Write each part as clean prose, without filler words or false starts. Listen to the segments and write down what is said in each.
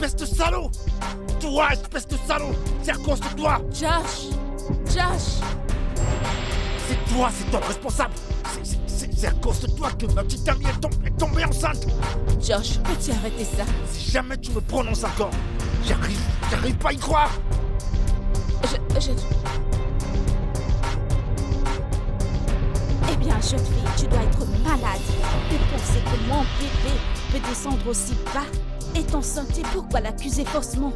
espèce de salaud! Toi, espèce de salaud! C'est à cause de toi! Josh! C'est toi, c'est toi le responsable! C'est à cause de toi que ma petite amie est tombée enceinte! Josh, peux-tu arrêter ça? Si jamais tu me prononces encore, j'arrive pas à y croire! Eh bien, jeune fille, tu dois être malade de penser que mon bébé peut descendre aussi bas et t'en sentir pourquoi l'accuser faussement.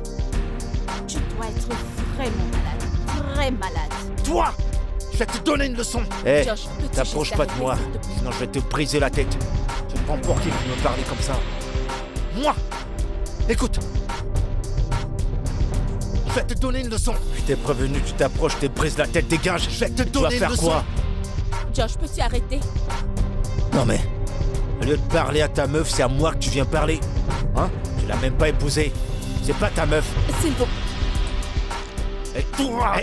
Tu dois être vraiment malade, très malade. Toi! Je vais te donner une leçon! Hé, Josh, peux-tu t'approches juste pas de arrêter, moi, s'il te plaît? sinon je vais te briser la tête. Tu te prends pour qui me parler comme ça? Moi! Écoute! Je vais te donner une leçon! Je t'ai prévenu, tu t'approches, je te brise la tête, dégage! Je vais te Tu vas donner une faire leçon! quoi? Josh, peux-tu arrêter? Non mais, au lieu de parler à ta meuf, c'est à moi que tu viens parler. Hein? Tu l'as même pas épousée. C'est pas ta meuf. S'il vous plaît. Et toi!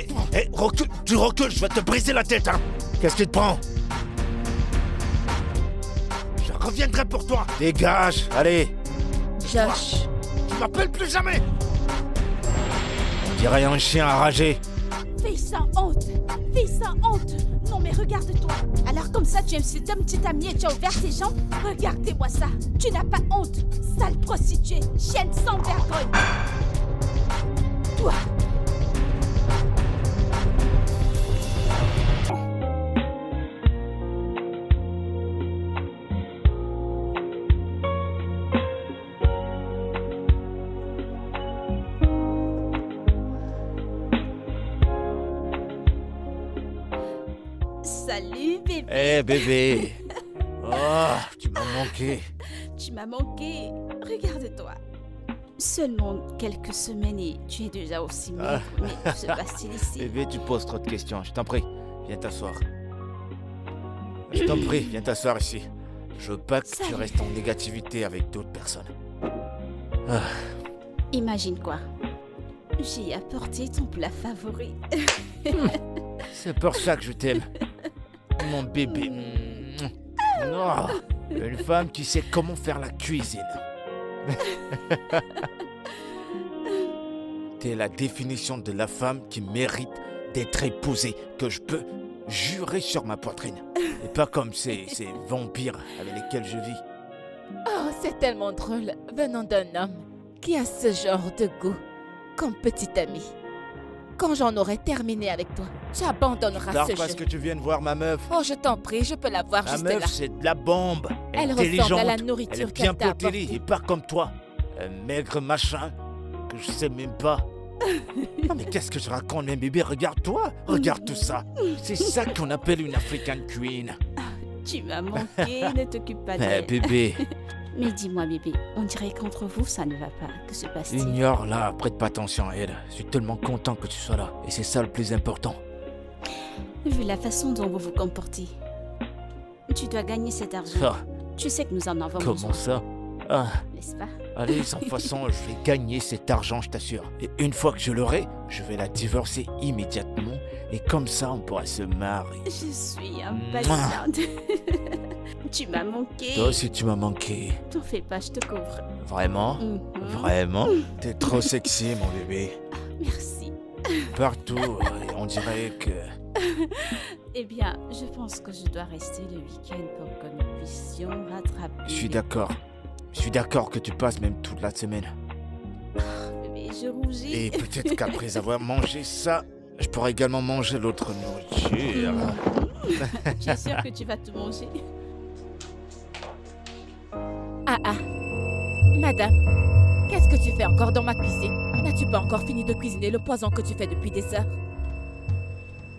Recule! Tu recules, je vais te briser la tête, hein! Qu'est-ce qui te prend? Je reviendrai pour toi! Dégage, allez! Josh. Tu m'appelles plus jamais! On dirait un chien enragé. Fille sans honte! Fille sans honte! Non mais regarde-toi! Alors comme ça tu aimes cet homme, tu t'as mis et tu as ouvert tes jambes? Regardez-moi ça! Tu n'as pas honte! Sale prostituée! Chienne sans vergogne! Toi! Salut bébé! Eh bébé. Oh, tu m'as manqué. Tu m'as manqué. Regarde-toi. Seulement quelques semaines et tu es déjà aussi maigre. Mais que se passe-t-il ici? Bébé, tu poses trop de questions, je t'en prie. Viens t'asseoir. Je t'en prie, viens t'asseoir ici. Je veux pas que tu Salut. restes en négativité avec d'autres personnes. Ah, Imagine quoi? J'ai apporté ton plat favori. c'est pour ça que je t'aime. Mon bébé. Oh, une femme qui sait comment faire la cuisine. T'es la définition de la femme qui mérite d'être épousée, que je peux jurer sur ma poitrine. Et pas comme ces vampires avec lesquels je vis. Oh, c'est tellement drôle venant d'un homme qui a ce genre de goût comme petit ami. Quand j'en aurai terminé avec toi, tu abandonneras Alors ce parce jeu. que tu viens de voir ma meuf. Oh, je t'en prie, je peux la voir Ma juste meuf, là. c'est de la bombe. Elle ressemble Intelligente. à la Elle nourriture est bien qu'elle t'a potelée apportée. et pas comme toi. Un maigre machin que je sais même pas. Non mais qu'est-ce que je raconte, mes bébés? Regarde-toi. Regarde tout ça. C'est ça qu'on appelle une African Queen. Tu m'as manqué, ne t'occupe pas Eh d'elle. bébé, Mais dis-moi bébé, on dirait qu'entre vous ça ne va pas. Que se passe-t-il? ignore-la, prête pas attention à elle. Je suis tellement content que tu sois là. Et c'est ça le plus important. Vu la façon dont vous vous comportez, tu dois gagner cet argent. Ah, Tu sais que nous en avons comment besoin, ça? Ah, n'est-ce pas? allez, sans façon, je vais gagner cet argent, je t'assure. Et une fois que je l'aurai, je vais la divorcer immédiatement. Et comme ça, on pourra se marier. Je suis impatiente. Tu m'as manqué. Toi aussi, tu m'as manqué. T'en fais pas, je te couvre. Vraiment? Mhm. Vraiment? T'es trop sexy, mon bébé. Merci. Partout, on dirait que... Eh bien, je pense que je dois rester le week-end pour que nous puissions rattraper. Je suis d'accord. Je suis d'accord que tu passes même toute la semaine. Bébé, je rougis. Et peut-être qu'après avoir mangé ça, je pourrais également manger l'autre nourriture. Je suis sûre que tu vas te manger. Ah, madame, qu'est-ce que tu fais encore dans ma cuisine? N'as-tu pas encore fini de cuisiner le poison que tu fais depuis des heures?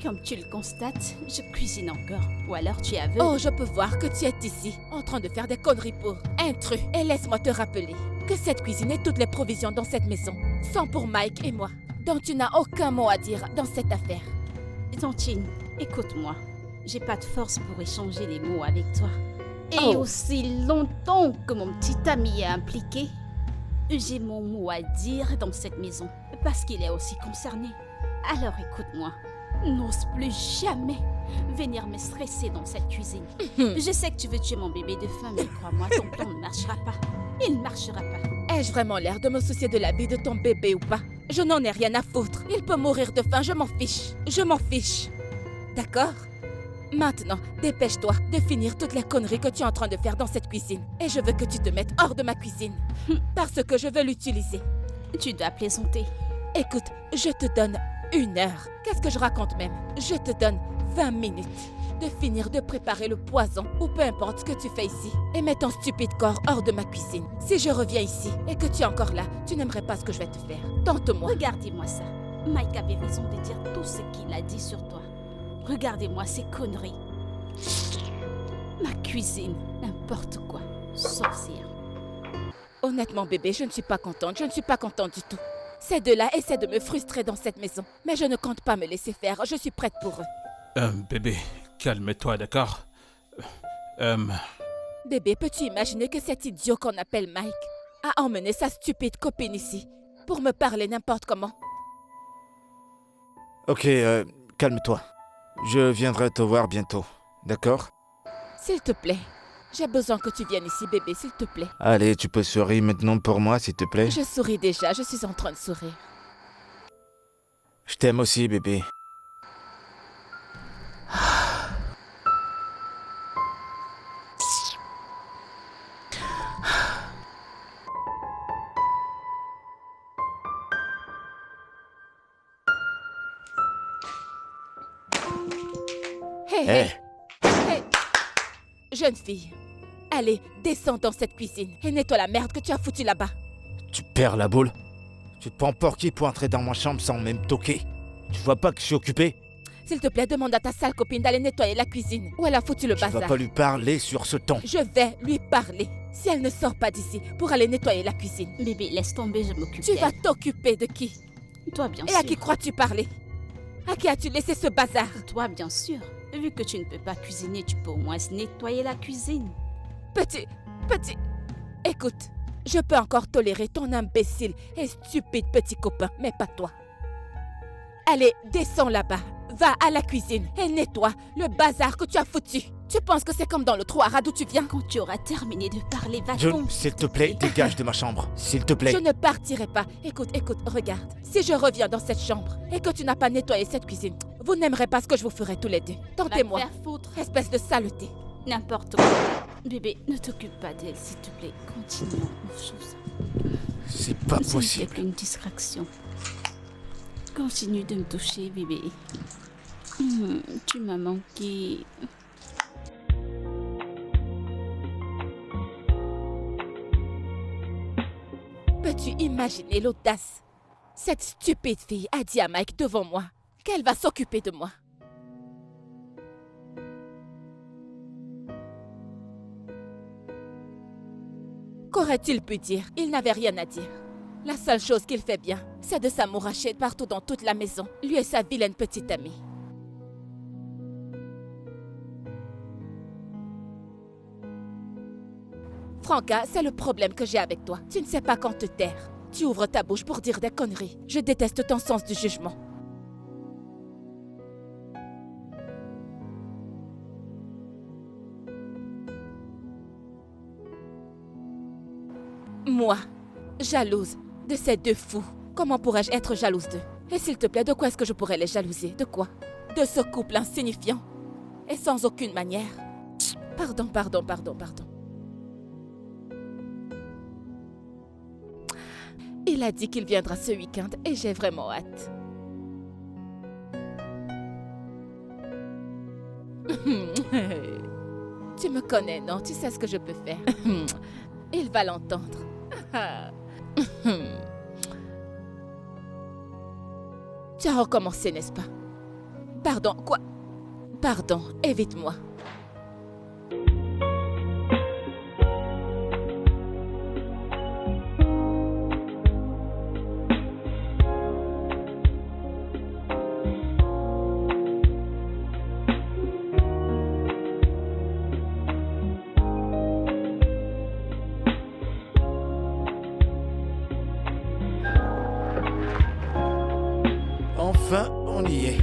Comme tu le constates, je cuisine encore. Ou alors tu es aveugle. Oh, je peux voir que tu es ici, en train de faire des conneries pour intrus. Et laisse-moi te rappeler que cette cuisine et toutes les provisions dans cette maison sont pour Mike et moi. Donc tu n'as aucun mot à dire dans cette affaire. Tantine, écoute-moi. J'ai pas de force pour échanger les mots avec toi. Et Oh. aussi longtemps que mon petit ami est impliqué, j'ai mon mot à dire dans cette maison. Parce qu'il est aussi concerné. Alors écoute-moi. N'ose plus jamais venir me stresser dans cette cuisine. Je sais que tu veux tuer mon bébé de faim, mais crois-moi, ton plan ne marchera pas. Il ne marchera pas. Ai-je vraiment l'air de me soucier de la vie de ton bébé ou pas? Je n'en ai rien à foutre. Il peut mourir de faim, je m'en fiche. Je m'en fiche. D'accord? Maintenant, dépêche-toi de finir toutes les conneries que tu es en train de faire dans cette cuisine. Et je veux que tu te mettes hors de ma cuisine. Parce que je veux l'utiliser. Tu dois plaisanter. Écoute, je te donne 1 heure. Qu'est-ce que je raconte même? Je te donne 20 minutes de finir de préparer le poison ou peu importe ce que tu fais ici. Et mets ton stupide corps hors de ma cuisine. Si je reviens ici et que tu es encore là, tu n'aimerais pas ce que je vais te faire. Tente-moi. Regardez-moi ça. Mike avait raison de dire tout ce qu'il a dit sur toi. Regardez-moi ces conneries. Ma cuisine, n'importe quoi. Sorcière. Honnêtement, bébé, je ne suis pas contente. Je ne suis pas contente du tout. Ces deux-là essaient de me frustrer dans cette maison. Mais je ne compte pas me laisser faire. Je suis prête pour eux. Bébé, calme-toi, d'accord? Bébé, peux-tu imaginer que cet idiot qu'on appelle Mike a emmené sa stupide copine ici pour me parler n'importe comment? Ok, calme-toi. Je viendrai te voir bientôt, d'accord? S'il te plaît, j'ai besoin que tu viennes ici, bébé, s'il te plaît. Allez, tu peux sourire maintenant pour moi, s'il te plaît? Je souris déjà, je suis en train de sourire. Je t'aime aussi, bébé. Hé, Hé, hé, jeune fille, allez, descends dans cette cuisine et nettoie la merde que tu as foutue là-bas. tu perds la boule? Tu te prends pour qui pour entrer dans ma chambre sans même toquer? Tu vois pas que je suis occupé? S'il te plaît, demande à ta sale copine d'aller nettoyer la cuisine où elle a foutu le Tu vas bazar. pas lui parler sur ce ton. Je vais lui parler. Si elle ne sort pas d'ici pour aller nettoyer la cuisine, Bébé, laisse tomber, je m'occupe tu vas d'elle. t'occuper de qui? Toi, bien Et sûr. à qui crois-tu parler? À qui as-tu laissé ce bazar? Toi, bien sûr. Vu que tu ne peux pas cuisiner, tu peux au moins nettoyer la cuisine. Petit... Écoute, je peux encore tolérer ton imbécile et stupide petit copain, mais pas toi. Allez, descends là-bas. Va à la cuisine et nettoie le bazar que tu as foutu. Tu penses que c'est comme dans le trou à rats d'où tu viens? Quand tu auras terminé de parler, va June, s'il te plaît, dégage de ma chambre. S'il te plaît. Je ne partirai pas. Écoute, regarde. Si je reviens dans cette chambre et que tu n'as pas nettoyé cette cuisine, vous n'aimerez pas ce que je vous ferai tous les deux. Tentez-moi. Va te faire foutre. Espèce de saleté. N'importe quoi. Bébé, ne t'occupe pas d'elle, s'il te plaît. Continuons nos choses. C'est pas Ce n'était possible. qu'une distraction. Continue de me toucher, bébé. Tu m'as manqué. Peux-tu imaginer l'audace? Cette stupide fille a dit à Mike devant moi qu'elle va s'occuper de moi. Qu'aurait-il pu dire? Il n'avait rien à dire. La seule chose qu'il fait bien, c'est de s'amouracher partout dans toute la maison, lui et sa vilaine petite amie. Franca, c'est le problème que j'ai avec toi. Tu ne sais pas quand te taire. Tu ouvres ta bouche pour dire des conneries. Je déteste ton sens du jugement. Moi, jalouse de ces deux fous. Comment pourrais-je être jalouse d'eux? Et s'il te plaît, de quoi est-ce que je pourrais les jalouser? De quoi? De ce couple insignifiant et sans aucune manière. Pardon. Il a dit qu'il viendra ce week-end et j'ai vraiment hâte. Tu me connais, non? Tu sais ce que je peux faire. Il va l'entendre. Tu as recommencé, n'est-ce pas? Pardon, quoi? Pardon, évite-moi. Enfin, on y est.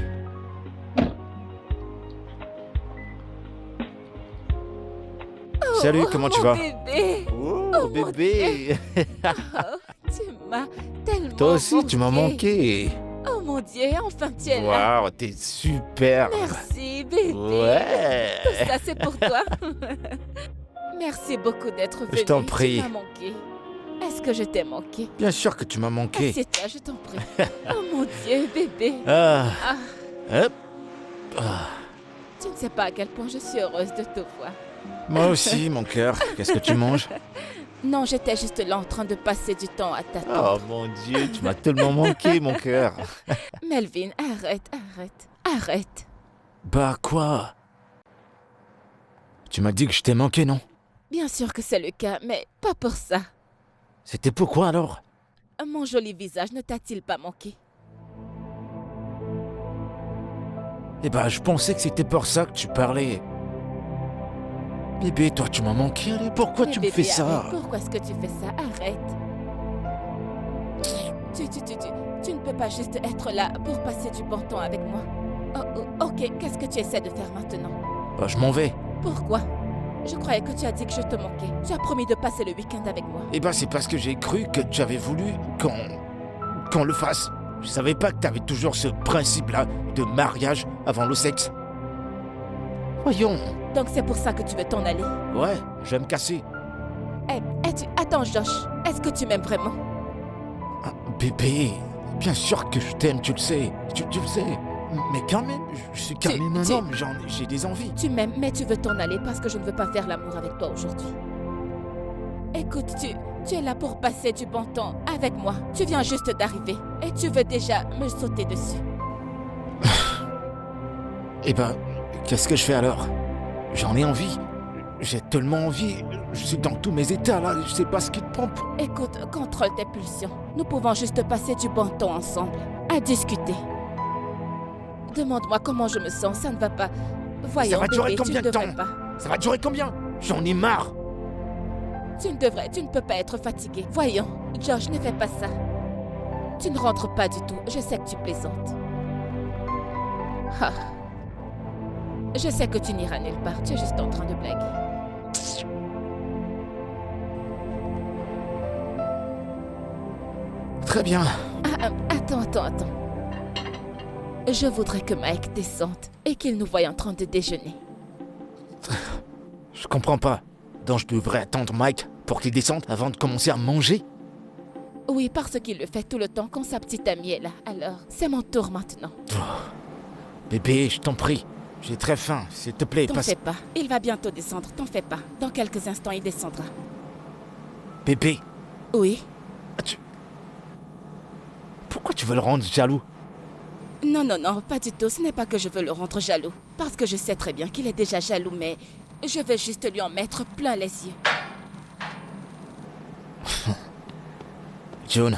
Salut, comment tu Mon vas? bébé. Oh, Oh, bébé. Tu m'as tellement Toi aussi, tu m'as manqué. Oh mon Dieu, enfin tu es là. Waouh, t'es super. Merci, bébé. Ouais. Tout ça, c'est pour toi. Merci beaucoup d'être venu. Je t'en prie. Tu m'as manqué. Est-ce que je t'ai manqué? Bien sûr que tu m'as manqué. Assieds-toi, je t'en prie. Oh mon Dieu, bébé. Ah. Ah, Hop. Ah. tu ne sais pas à quel point je suis heureuse de te voir. Moi aussi, mon cœur. Qu'est-ce que tu manges? Non, j'étais juste là en train de passer du temps à t'attendre. Oh mon Dieu, tu m'as tellement manqué, mon cœur. Melvin, arrête. Bah quoi? Tu m'as dit que je t'ai manqué, non? Bien sûr que c'est le cas, mais pas pour ça. C'était pourquoi alors? Mon joli visage ne t'a-t-il pas manqué? Eh ben, je pensais que c'était pour ça que tu parlais. Bébé, toi, tu m'as manqué, allez, pourquoi Mais tu me bébé, fais ça? arrête. Pourquoi est-ce que tu fais ça? Arrête. Tu ne peux pas juste être là pour passer du bon temps avec moi. Ok, qu'est-ce que tu essaies de faire maintenant? Bah, je m'en vais. Pourquoi? Je croyais que tu as dit que je te manquais. Tu as promis de passer le week-end avec moi. Eh ben, c'est parce que j'ai cru que tu avais voulu qu'on le fasse. Je savais pas que t'avais toujours ce principe-là de mariage avant le sexe. Voyons. Donc c'est pour ça que tu veux t'en aller. Ouais, je vais me casser. Attends, Josh. Est-ce que tu m'aimes vraiment? Ah, bébé, bien sûr que je t'aime, tu le sais. Tu le sais. Mais quand même, je suis quand même un homme, j'ai des envies. Tu m'aimes, mais tu veux t'en aller parce que je ne veux pas faire l'amour avec toi aujourd'hui. Écoute, tu es là pour passer du bon temps avec moi. Tu viens juste d'arriver et tu veux déjà me sauter dessus. Eh ben, qu'est-ce que je fais alors? J'en ai envie. J'ai tellement envie. Je suis dans tous mes états là, je sais pas ce qui te prend. Écoute, contrôle tes pulsions. Nous pouvons juste passer du bon temps ensemble, à discuter. Demande-moi comment je me sens, ça ne va pas. Voyons, Ça va durer bébé, combien tu ne de temps? devrais pas. Ça va durer combien? J'en ai marre. Tu ne peux pas être fatigué. Voyons, Josh, ne fais pas ça. Tu ne rentres pas du tout, je sais que tu plaisantes. Ah. Je sais que tu n'iras nulle part, tu es juste en train de blaguer. Très bien. Attends. Je voudrais que Mike descende et qu'il nous voie en train de déjeuner. Je comprends pas. Donc je devrais attendre Mike pour qu'il descende avant de commencer à manger? Oui, parce qu'il le fait tout le temps quand sa petite amie est là. Alors, c'est mon tour maintenant. Bébé, je t'en prie. J'ai très faim, s'il te plaît, T'en passe. fais pas. Il va bientôt descendre, t'en fais pas. Dans quelques instants, il descendra. Bébé, Oui? pourquoi tu veux le rendre jaloux? Non, pas du tout. Ce n'est pas que je veux le rendre jaloux. Parce que je sais très bien qu'il est déjà jaloux, mais je veux juste lui en mettre plein les yeux. June.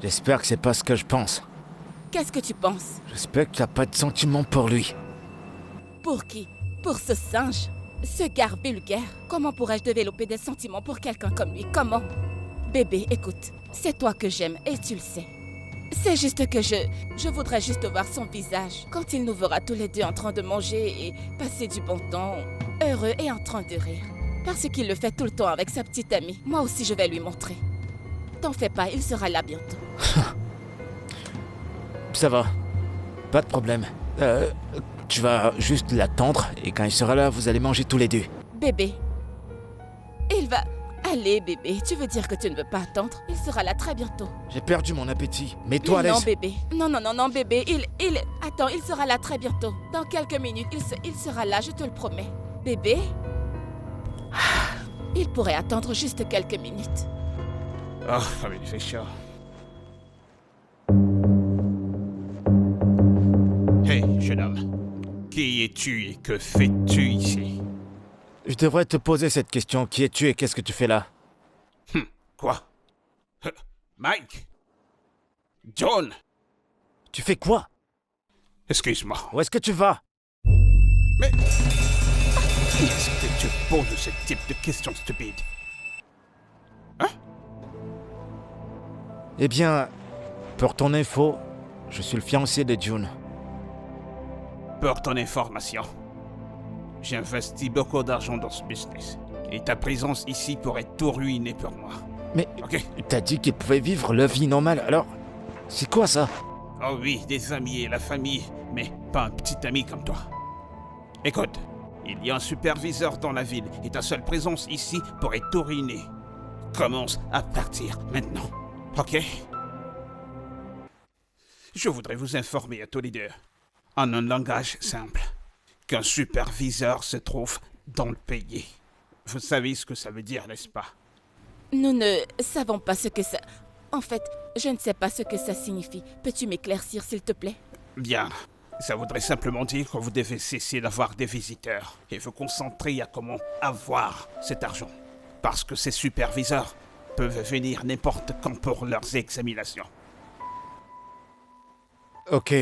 J'espère que c'est pas ce que je pense. Qu'est-ce que tu penses? J'espère que t'as pas de sentiments pour lui. Pour qui? Pour ce singe? Ce gars vulgaire? Comment pourrais-je développer des sentiments pour quelqu'un comme lui? Comment? Bébé, écoute, c'est toi que j'aime et tu le sais. C'est juste que je voudrais juste voir son visage quand il nous verra tous les deux en train de manger et passer du bon temps, heureux et en train de rire. Parce qu'il le fait tout le temps avec sa petite amie. Moi aussi, je vais lui montrer. T'en fais pas, il sera là bientôt. Ça va. Pas de problème. Tu vas juste l'attendre et quand il sera là, vous allez manger tous les deux. Bébé, il va... Allez, bébé, tu veux dire que tu ne veux pas attendre? Il sera là très bientôt. J'ai perdu mon appétit. Mets-toi à Mais non, l'aise. bébé. Non, bébé. Attends, il sera là très bientôt. Dans quelques minutes, il sera là, je te le promets. Bébé? Il pourrait attendre juste quelques minutes. Oh, mais il fait chaud. Hey, jeune homme. Qui es-tu et que fais-tu ici? Je devrais te poser cette question. Qui es-tu et qu'est-ce que tu fais là? Quoi? Mike? John? Tu fais quoi? Excuse-moi. Où est-ce que tu vas? Mais... Qui est-ce que tu poses ce type de questions stupides? Hein? Eh bien, pour ton info, je suis le fiancé de June. Pour ton information, J'ai investi beaucoup d'argent dans ce business. Et ta présence ici pourrait tout ruiner pour moi. Mais Ok? t'as dit qu'il pouvait vivre la vie normale, alors c'est quoi ça? Oh oui, des amis et la famille, mais pas un petit ami comme toi. Écoute, il y a un superviseur dans la ville et ta seule présence ici pourrait tout ruiner. Commence à partir maintenant, ok? Je voudrais vous informer à tous les deux, en un langage simple, qu'un superviseur se trouve dans le pays. Vous savez ce que ça veut dire, n'est-ce pas? Nous ne savons pas ce que ça... En fait, je ne sais pas ce que ça signifie. Peux-tu m'éclaircir, s'il te plaît? Bien. Ça voudrait simplement dire que vous devez cesser d'avoir des visiteurs et vous concentrer à comment avoir cet argent. Parce que ces superviseurs peuvent venir n'importe quand pour leurs examinations. Ok,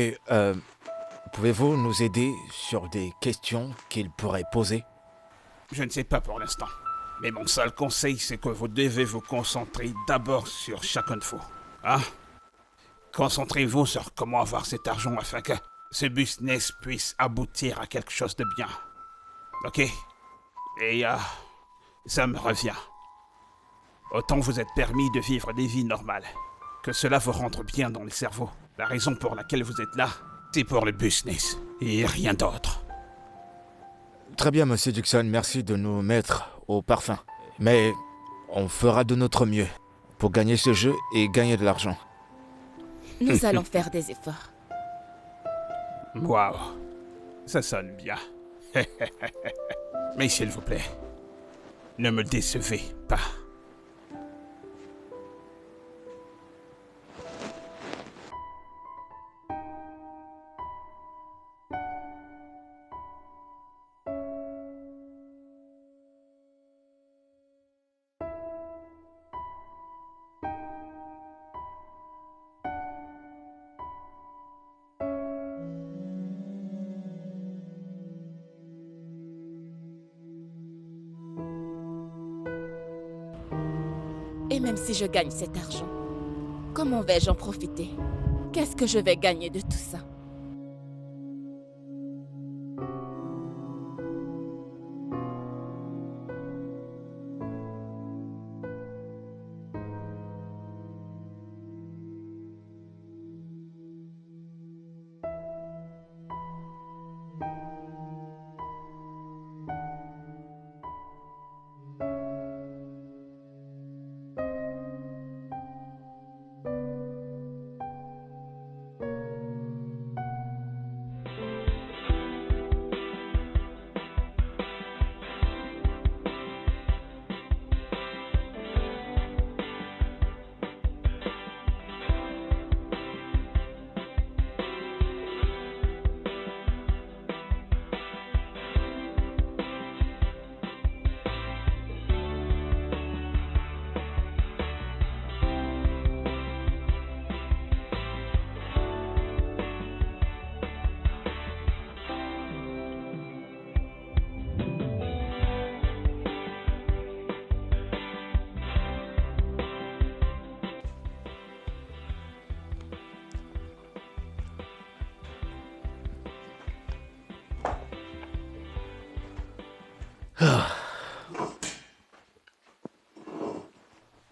pouvez-vous nous aider sur des questions qu'ils pourraient poser? Je ne sais pas pour l'instant. Mais mon seul conseil, c'est que vous devez vous concentrer d'abord sur chacun de vous. Hein? Concentrez-vous sur comment avoir cet argent afin que ce business puisse aboutir à quelque chose de bien. Ok? Et ça me revient. Autant vous êtes permis de vivre des vies normales, que cela vous rentre bien dans le cerveau. La raison pour laquelle vous êtes là, c'est pour le business et rien d'autre. Très bien, monsieur Dixon, merci de nous mettre au parfum. Mais on fera de notre mieux pour gagner ce jeu et gagner de l'argent. Nous allons faire des efforts. Waouh, ça sonne bien. Mais s'il vous plaît, ne me décevez pas. Et même si je gagne cet argent, comment vais-je en profiter? Qu'est-ce que je vais gagner de tout ça?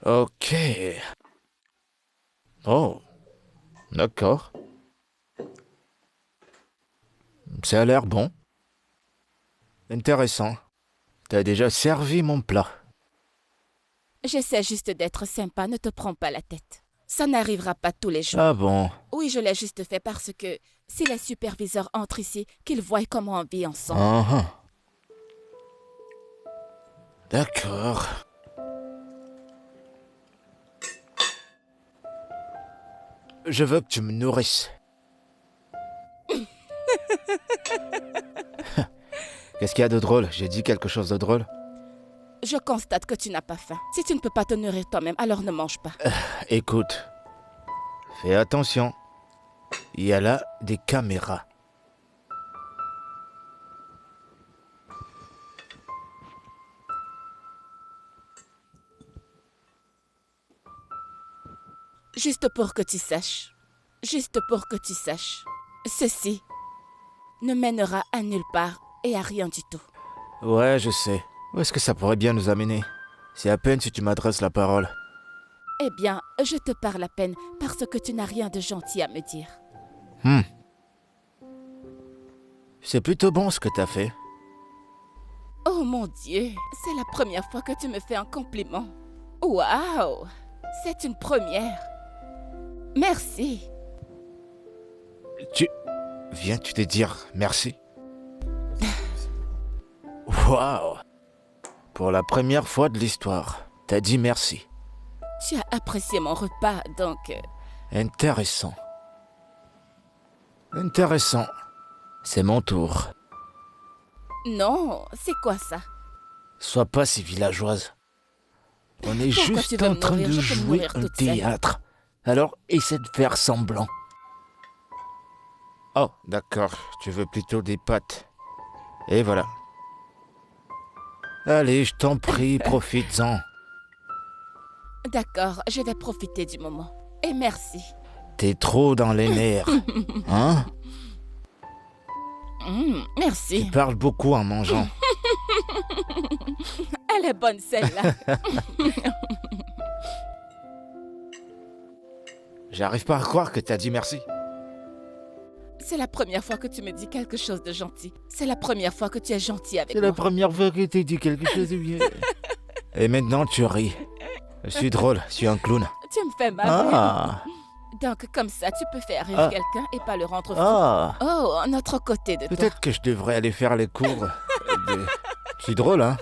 Ok. Oh, d'accord. Ça a l'air bon. Intéressant. T'as déjà servi mon plat. J'essaie juste d'être sympa, ne te prends pas la tête. Ça n'arrivera pas tous les jours. Ah bon? Oui, je l'ai juste fait parce que si les superviseurs entrent ici, qu'ils voient comment on vit ensemble. Ah. D'accord. Je veux que tu me nourrisses. Qu'est-ce qu'il y a de drôle? J'ai dit quelque chose de drôle? Je constate que tu n'as pas faim. Si tu ne peux pas te nourrir toi-même, alors ne mange pas. Écoute, fais attention. Il y a là des caméras. Juste pour que tu saches. Juste pour que tu saches. Ceci ne mènera à nulle part et à rien du tout. Ouais, je sais. Où est-ce que ça pourrait bien nous amener? C'est à peine si tu m'adresses la parole. Eh bien, je te parle à peine parce que tu n'as rien de gentil à me dire. C'est plutôt bon ce que t'as fait. Oh mon Dieu, c'est la première fois que tu me fais un compliment. Waouh, c'est une première. Merci. Viens-tu te dire merci? Waouh! Pour la première fois de l'histoire, t'as dit merci. Tu as apprécié mon repas, donc... Intéressant. Intéressant. C'est mon tour. Non, c'est quoi ça? Sois pas si villageoise. On est Pourquoi tu juste veux en me train nourrir? de Je peux jouer mourir un toute seule. théâtre. Alors, essaie de faire semblant. Oh, d'accord. Tu veux plutôt des pâtes. Et voilà. Allez, je t'en prie, profites-en. D'accord, je vais profiter du moment. Et merci. T'es trop dans les nerfs. Hein? Merci. Tu parles beaucoup en mangeant. Elle est bonne celle-là. J'arrive pas à croire que t'as dit merci. C'est la première fois que tu me dis quelque chose de gentil. C'est la première fois que tu es gentil avec C'est moi. la première fois que t'as dit quelque chose de bien. Et maintenant tu ris. Je suis drôle, je suis un clown. Tu me fais mal. Ah! Donc comme ça, tu peux faire rire Ah. quelqu'un et pas le rendre fou. Ah! Oh, un autre côté de toi. Peut-être que je devrais aller faire les cours de... Je suis drôle, hein?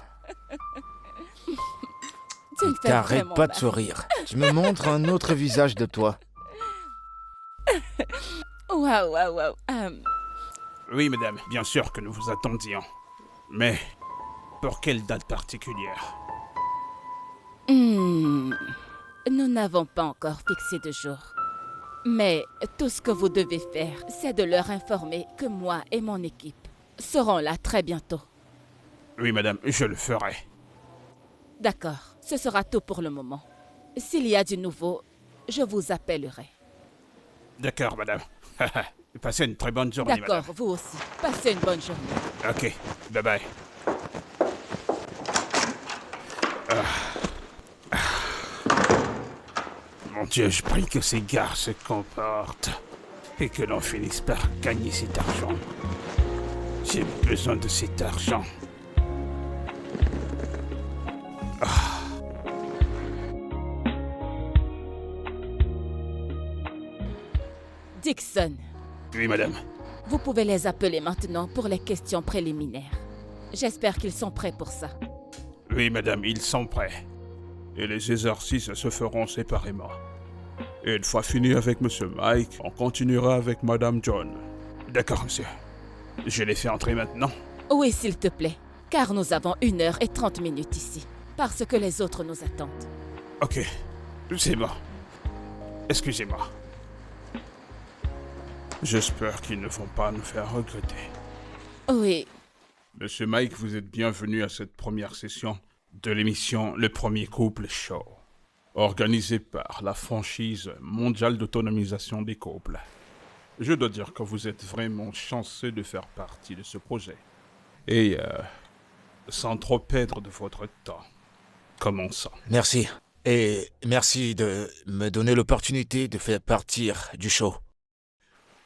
Tu me fais T'arrêtes vraiment pas de mal. sourire. Tu me montres un autre visage de toi. Waouh, waouh, waouh. Oui, madame, bien sûr que nous vous attendions. Mais pour quelle date particulière? Nous n'avons pas encore fixé de jour. Mais tout ce que vous devez faire, c'est de leur informer que moi et mon équipe serons là très bientôt. Oui, madame, je le ferai. D'accord, ce sera tout pour le moment. S'il y a du nouveau, je vous appellerai. D'accord, madame. Passez une très bonne journée, D'accord, madame. vous aussi. Passez une bonne journée. Ok, bye bye. Mon Dieu, je prie que ces gars se comportent et que l'on finisse par gagner cet argent. J'ai besoin de cet argent. Dixon, Oui, madame. vous pouvez les appeler maintenant pour les questions préliminaires. J'espère qu'ils sont prêts pour ça. Oui, madame, ils sont prêts. Et les exercices se feront séparément. Et une fois fini avec Monsieur Mike, on continuera avec Madame John. D'accord, monsieur. Je les fais entrer maintenant. Oui, s'il te plaît, car nous avons 1h30 ici, parce que les autres nous attendent. Ok, c'est bon. Excusez-moi. J'espère qu'ils ne vont pas nous faire regretter. Oui, Monsieur Mike, vous êtes bienvenu à cette première session de l'émission Le Premier Couple Show, organisée par la franchise mondiale d'autonomisation des couples. Je dois dire que vous êtes vraiment chanceux de faire partie de ce projet. Et sans trop perdre de votre temps, commençons. Merci. Et merci de me donner l'opportunité de faire partir du show.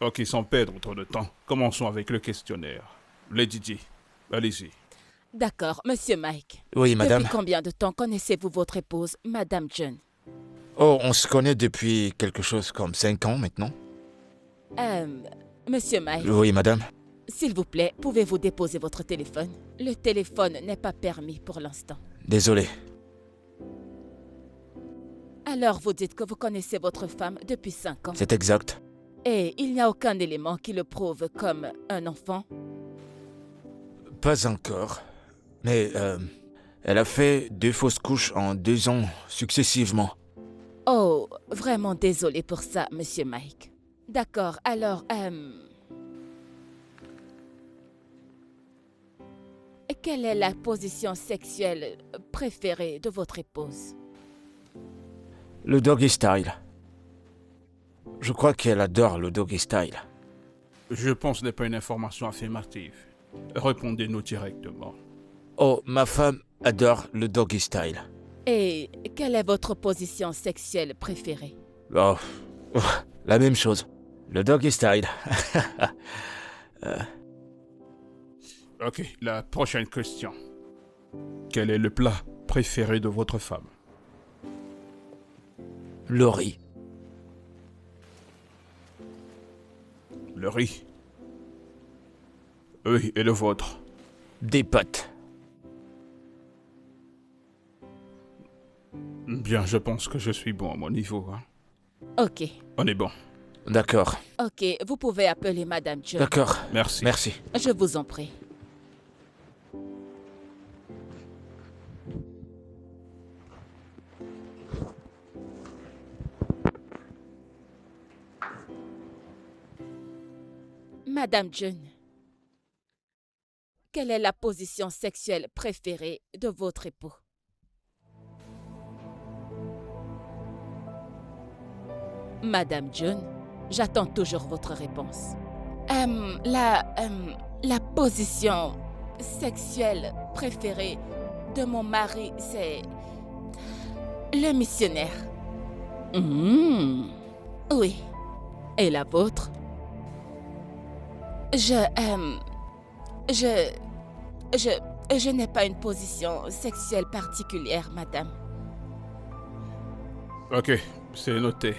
Ok, sans perdre trop de temps, commençons avec le questionnaire. Lady Di, allez-y. d'accord, Monsieur Mike. Oui, madame. Depuis combien de temps connaissez-vous votre épouse, Madame John? Oh, on se connaît depuis quelque chose comme 5 ans maintenant. Monsieur Mike, Oui, madame. s'il vous plaît, pouvez-vous déposer votre téléphone? Le téléphone n'est pas permis pour l'instant. Désolé. Alors vous dites que vous connaissez votre femme depuis 5 ans. C'est exact. Et il n'y a aucun élément qui le prouve comme un enfant? Pas encore. Mais elle a fait 2 fausses couches en 2 ans successivement. Oh, vraiment désolé pour ça, Monsieur Mike. D'accord, alors, quelle est la position sexuelle préférée de votre épouse? Le doggy style. Je crois qu'elle adore le doggy style. Je pense que ce n'est pas une information affirmative. Répondez-nous directement. Oh, ma femme adore le doggy style. Et quelle est votre position sexuelle préférée? Oh, la même chose. Le doggy style. Ok, la prochaine question. Quel est le plat préféré de votre femme? Le riz. Le riz. Oui, et le vôtre? Des pâtes. Bien, je pense que je suis bon à mon niveau. Hein. Ok. On est bon. D'accord, Ok, vous pouvez appeler Madame John. d'accord. Merci. Merci. Je vous en prie. Madame John, quelle est la position sexuelle préférée de votre époux? Madame John, j'attends toujours votre réponse. La position sexuelle préférée de mon mari, c'est le missionnaire. Oui. Et la vôtre? Je n'ai pas une position sexuelle particulière, madame. Ok, c'est noté.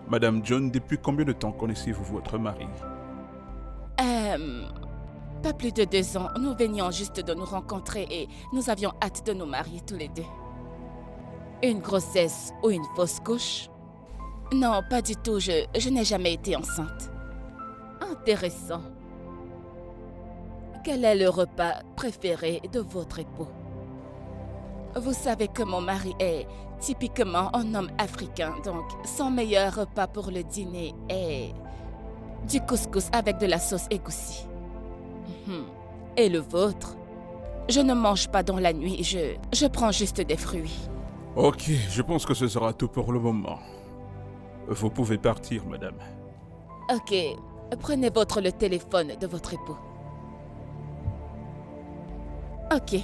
Madame John, depuis combien de temps connaissez-vous votre mari? Pas plus de 2 ans. Nous venions juste de nous rencontrer et nous avions hâte de nous marier tous les deux. Une grossesse ou une fausse couche? Non, pas du tout. Je n'ai jamais été enceinte. Intéressant. Quel est le repas préféré de votre époux? Vous savez que mon mari est typiquement un homme africain, donc son meilleur repas pour le dîner est du couscous avec de la sauce égoussi. Et le vôtre? Je ne mange pas dans la nuit, je prends juste des fruits. Ok, je pense que ce sera tout pour le moment. Vous pouvez partir, madame. Ok, prenez le téléphone de votre époux. Ok.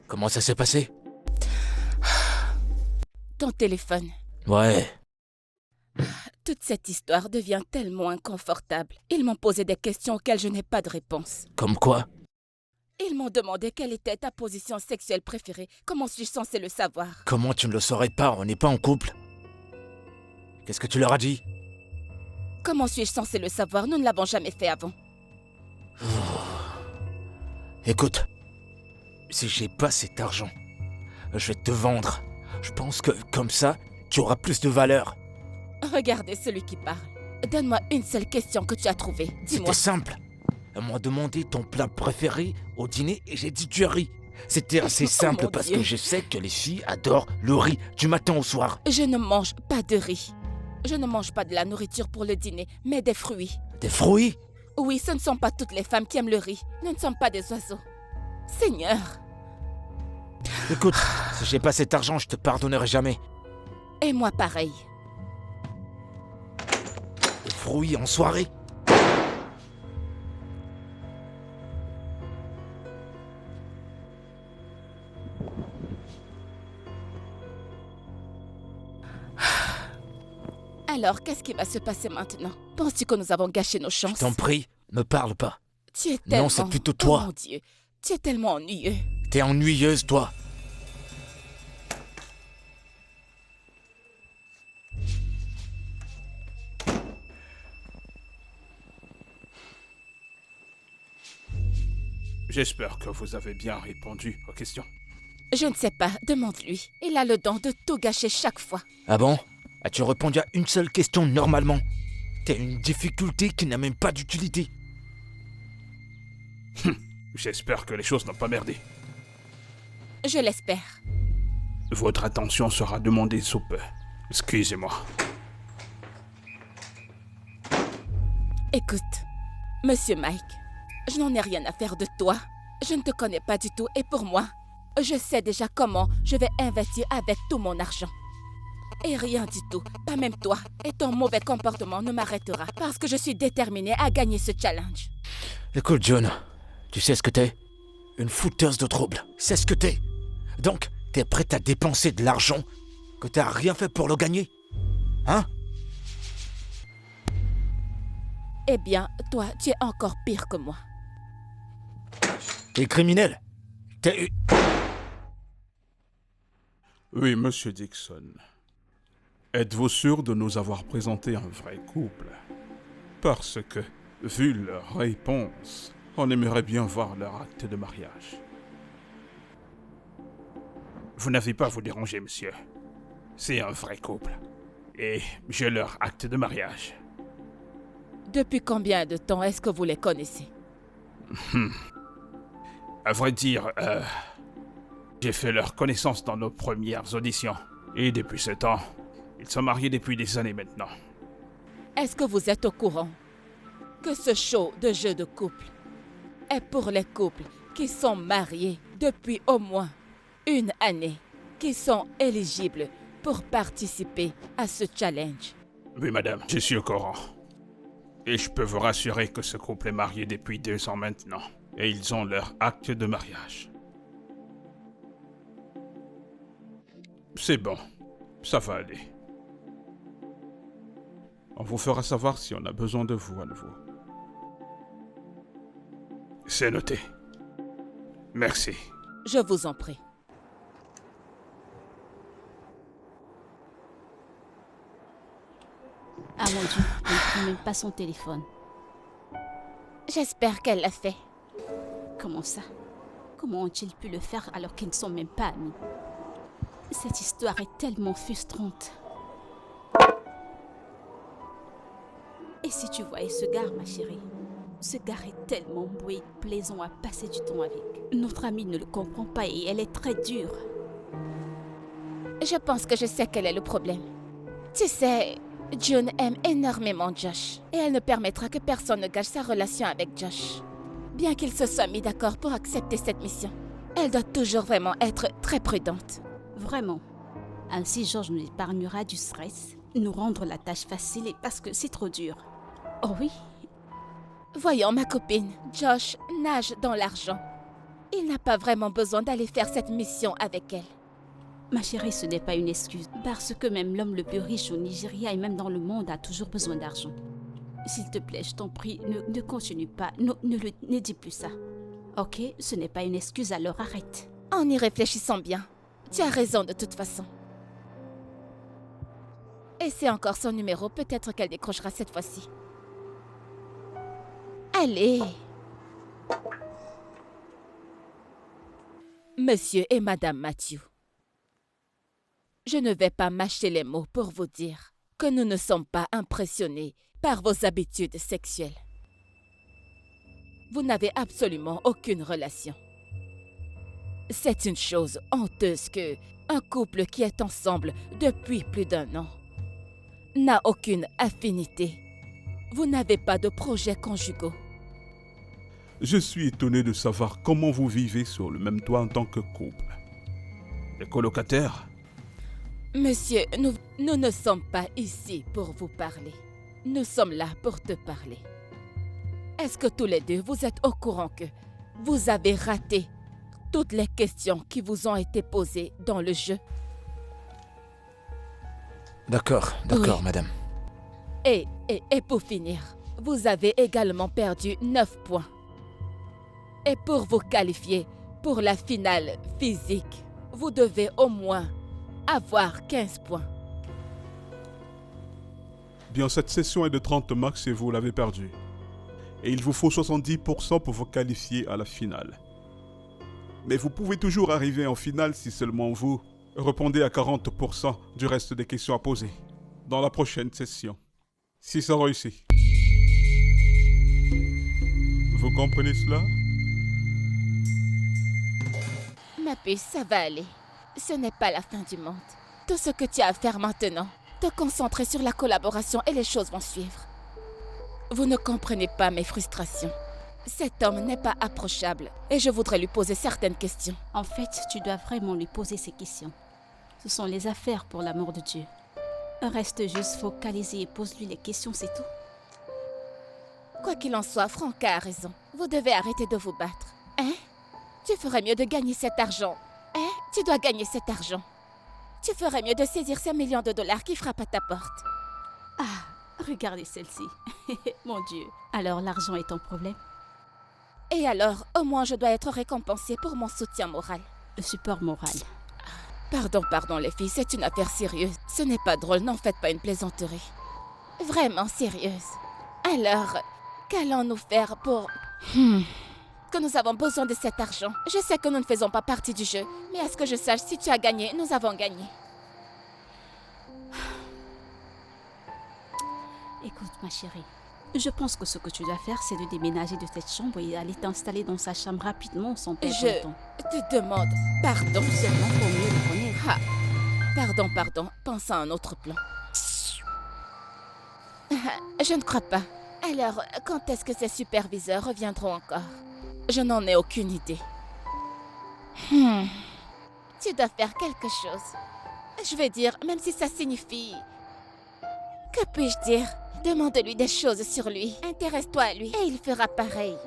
Comment ça s'est passé? Ton téléphone. Ouais. Toute cette histoire devient tellement inconfortable. Ils m'ont posé des questions auxquelles je n'ai pas de réponse. Comme quoi? Ils m'ont demandé quelle était ta position sexuelle préférée. Comment suis-je censée le savoir? Comment tu ne le saurais pas? On n'est pas en couple. Qu'est-ce que tu leur as dit? Comment suis-je censée le savoir? Nous ne l'avons jamais fait avant. Écoute, si j'ai pas cet argent, je vais te vendre. Je pense que comme ça, tu auras plus de valeur. Regardez celui qui parle. Donne-moi une seule question que tu as trouvée. Dis-moi. C'était simple. Elles m'ont demandé ton plat préféré au dîner et j'ai dit du riz. C'était assez simple mon parce Dieu. que je sais que les filles adorent le riz du matin au soir. Je ne mange pas de riz. Je ne mange pas de la nourriture pour le dîner, mais des fruits. Des fruits? Oui, ce ne sont pas toutes les femmes qui aiment le riz. Nous ne sommes pas des oiseaux. Seigneur. Écoute, si j'ai pas cet argent, je te pardonnerai jamais. Et moi pareil. Des fruits en soirée? Alors, qu'est-ce qui va se passer maintenant? Penses-tu que nous avons gâché nos chances? T'en prie, ne parle pas. Tu es tellement... Non, c'est plutôt toi. Oh mon Dieu, tu es tellement ennuyeux. T'es ennuyeuse, toi. J'espère que vous avez bien répondu aux questions. Je ne sais pas, demande-lui. Il a le don de tout gâcher chaque fois. Ah bon? As-tu répondu à une seule question normalement? T'as une difficulté qui n'a même pas d'utilité. J'espère que les choses n'ont pas merdé. Je l'espère. Votre attention sera demandée sous peu. Excusez-moi. Écoute, Monsieur Mike, je n'en ai rien à faire de toi. Je ne te connais pas du tout et pour moi, je sais déjà comment je vais investir avec tout mon argent. Et rien du tout, pas même toi, et ton mauvais comportement ne m'arrêtera parce que je suis déterminée à gagner ce challenge. Écoute, John, tu sais ce que t'es? Une fouteuse de trouble. C'est ce que t'es. Donc, t'es prête à dépenser de l'argent que t'as rien fait pour le gagner? Hein? Eh bien, toi, tu es encore pire que moi. T'es criminel. T'es... Oui, monsieur Dixon. Êtes-vous sûr de nous avoir présenté un vrai couple? Parce que, vu leur réponse, on aimerait bien voir leur acte de mariage. Vous n'avez pas à vous déranger, monsieur. C'est un vrai couple. Et j'ai leur acte de mariage. Depuis combien de temps est-ce que vous les connaissez? À vrai dire, j'ai fait leur connaissance dans nos premières auditions. Et depuis ce temps, ils sont mariés depuis des années maintenant. Est-ce que vous êtes au courant que ce show de jeu de couple est pour les couples qui sont mariés depuis au moins une année, qui sont éligibles pour participer à ce challenge? Oui, madame, je suis au courant. Et je peux vous rassurer que ce couple est marié depuis 2 ans maintenant. Et ils ont leur acte de mariage. C'est bon, ça va aller. On vous fera savoir si on a besoin de vous à nouveau. C'est noté. Merci. Je vous en prie. Ah mon Dieu, elle ne prend même pas son téléphone. J'espère qu'elle l'a fait. Comment ça? Comment ont-ils pu le faire alors qu'ils ne sont même pas amis? Cette histoire est tellement frustrante. Et si tu voyais ce gars, ma chérie? Ce gars est tellement beau et plaisant à passer du temps avec. Notre amie ne le comprend pas et elle est très dure. Je pense que je sais quel est le problème. Tu sais, June aime énormément Josh et elle ne permettra que personne ne gâche sa relation avec Josh. Bien qu'ils se soient mis d'accord pour accepter cette mission, elle doit toujours vraiment être très prudente. Vraiment. Ainsi, Georges nous épargnera du stress, nous rendre la tâche facile parce que c'est trop dur. Oh oui? Voyons, ma copine, Josh nage dans l'argent. Il n'a pas vraiment besoin d'aller faire cette mission avec elle. Ma chérie, ce n'est pas une excuse, parce que même l'homme le plus riche au Nigeria et même dans le monde a toujours besoin d'argent. S'il te plaît, je t'en prie, ne continue pas, ne dis plus ça. Ok, ce n'est pas une excuse, alors arrête. En y réfléchissant bien, tu as raison de toute façon. Et c'est encore son numéro, peut-être qu'elle décrochera cette fois-ci. Allez! Monsieur et Madame Matthew, je ne vais pas mâcher les mots pour vous dire que nous ne sommes pas impressionnés par vos habitudes sexuelles. Vous n'avez absolument aucune relation. C'est une chose honteuse que un couple qui est ensemble depuis plus d'1 an n'a aucune affinité. Vous n'avez pas de projets conjugaux. Je suis étonné de savoir comment vous vivez sur le même toit en tant que couple. Les colocataires? Monsieur, nous ne sommes pas ici pour vous parler. Nous sommes là pour te parler. Est-ce que tous les deux, vous êtes au courant que vous avez raté toutes les questions qui vous ont été posées dans le jeu? D'accord, Oui. madame. Et pour finir, vous avez également perdu 9 points. Et pour vous qualifier pour la finale physique, vous devez au moins avoir 15 points. Bien, cette session est de 30 max et vous l'avez perdue. Et il vous faut 70% pour vous qualifier à la finale. Mais vous pouvez toujours arriver en finale si seulement vous répondez à 40% du reste des questions à poser dans la prochaine session. Si ça réussit. Vous comprenez cela? Ma puce, ça va aller. Ce n'est pas la fin du monde. Tout ce que tu as à faire maintenant, te concentrer sur la collaboration et les choses vont suivre. Vous ne comprenez pas mes frustrations. Cet homme n'est pas approchable et je voudrais lui poser certaines questions. En fait, tu dois vraiment lui poser ces questions. Ce sont les affaires pour l'amour de Dieu. Reste juste focalisé et pose-lui les questions, c'est tout. Quoi qu'il en soit, Franca a raison. Vous devez arrêter de vous battre. Hein? Tu ferais mieux de gagner cet argent. Hein? Tu dois gagner cet argent. Tu ferais mieux de saisir ces millions de dollars qui frappent à ta porte. Ah, regardez celle-ci. Mon Dieu. Alors, l'argent est ton problème? Et alors, au moins je dois être récompensée pour mon soutien moral. Le support moral. Pardon les filles, c'est une affaire sérieuse. Ce n'est pas drôle, n'en faites pas une plaisanterie. Vraiment sérieuse. Alors, qu'allons-nous faire pour... Que nous avons besoin de cet argent. Je sais que nous ne faisons pas partie du jeu, mais à ce que je sache, si tu as gagné, nous avons gagné. Écoute, ma chérie. Je pense que ce que tu dois faire, c'est de déménager de cette chambre et aller t'installer dans sa chambre rapidement sans perdre de temps. Je te demande pardon. Seulement pour mieux le connaître. Ah, pardon. Pense à un autre plan. Je ne crois pas. Alors, quand est-ce que ces superviseurs reviendront encore? Je n'en ai aucune idée. Tu dois faire quelque chose. Je veux dire, même si ça signifie... Que puis-je dire? Demande-lui des choses sur lui. Intéresse-toi à lui et il fera pareil.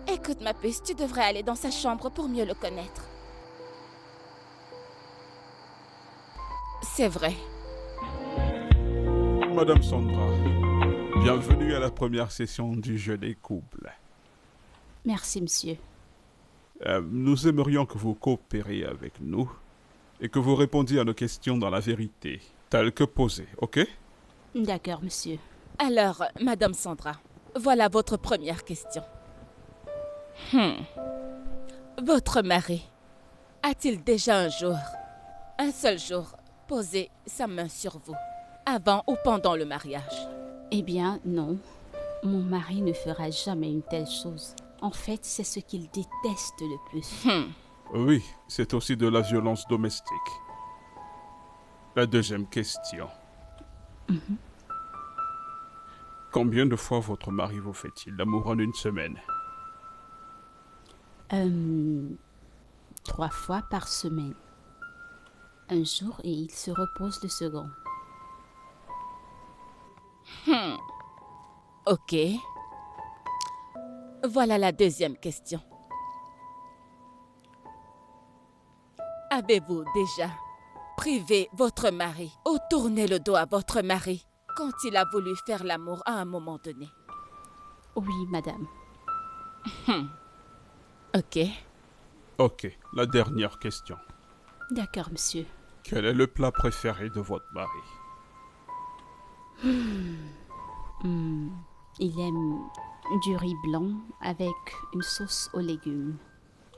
Écoute ma puce, tu devrais aller dans sa chambre pour mieux le connaître. C'est vrai. Madame Sandra, bienvenue à la première session du jeu des couples. Merci, monsieur. Nous aimerions que vous coopériez avec nous et que vous répondiez à nos questions dans la vérité, telle que posée, ok? D'accord, monsieur. Alors, Madame Sandra, voilà votre première question. Votre mari a-t-il déjà un seul jour, posé sa main sur vous, avant ou pendant le mariage? Eh bien, non. Mon mari ne fera jamais une telle chose. En fait, c'est ce qu'il déteste le plus. Oui, c'est aussi de la violence domestique. La deuxième question. Combien de fois votre mari vous fait-il l'amour en une semaine? 3 fois par semaine. Un jour et il se repose le second. Ok. Voilà la deuxième question. Avez-vous déjà privé votre mari ou tourné le dos à votre mari quand il a voulu faire l'amour à un moment donné? Oui, madame. Ok. Ok, la dernière question. D'accord, monsieur. Quel est le plat préféré de votre mari? Il aime du riz blanc avec une sauce aux légumes.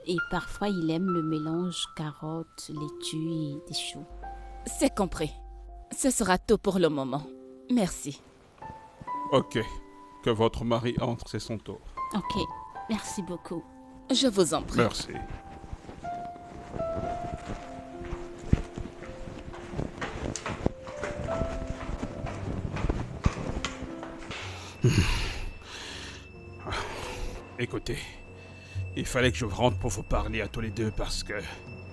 Et parfois, il aime le mélange carottes, laitue et des choux. C'est compris. Ce sera tout pour le moment. Merci. Ok, que votre mari entre, c'est son tour. Ok, merci beaucoup. Je vous en prie. Merci. Écoutez, il fallait que je rentre pour vous parler à tous les deux parce que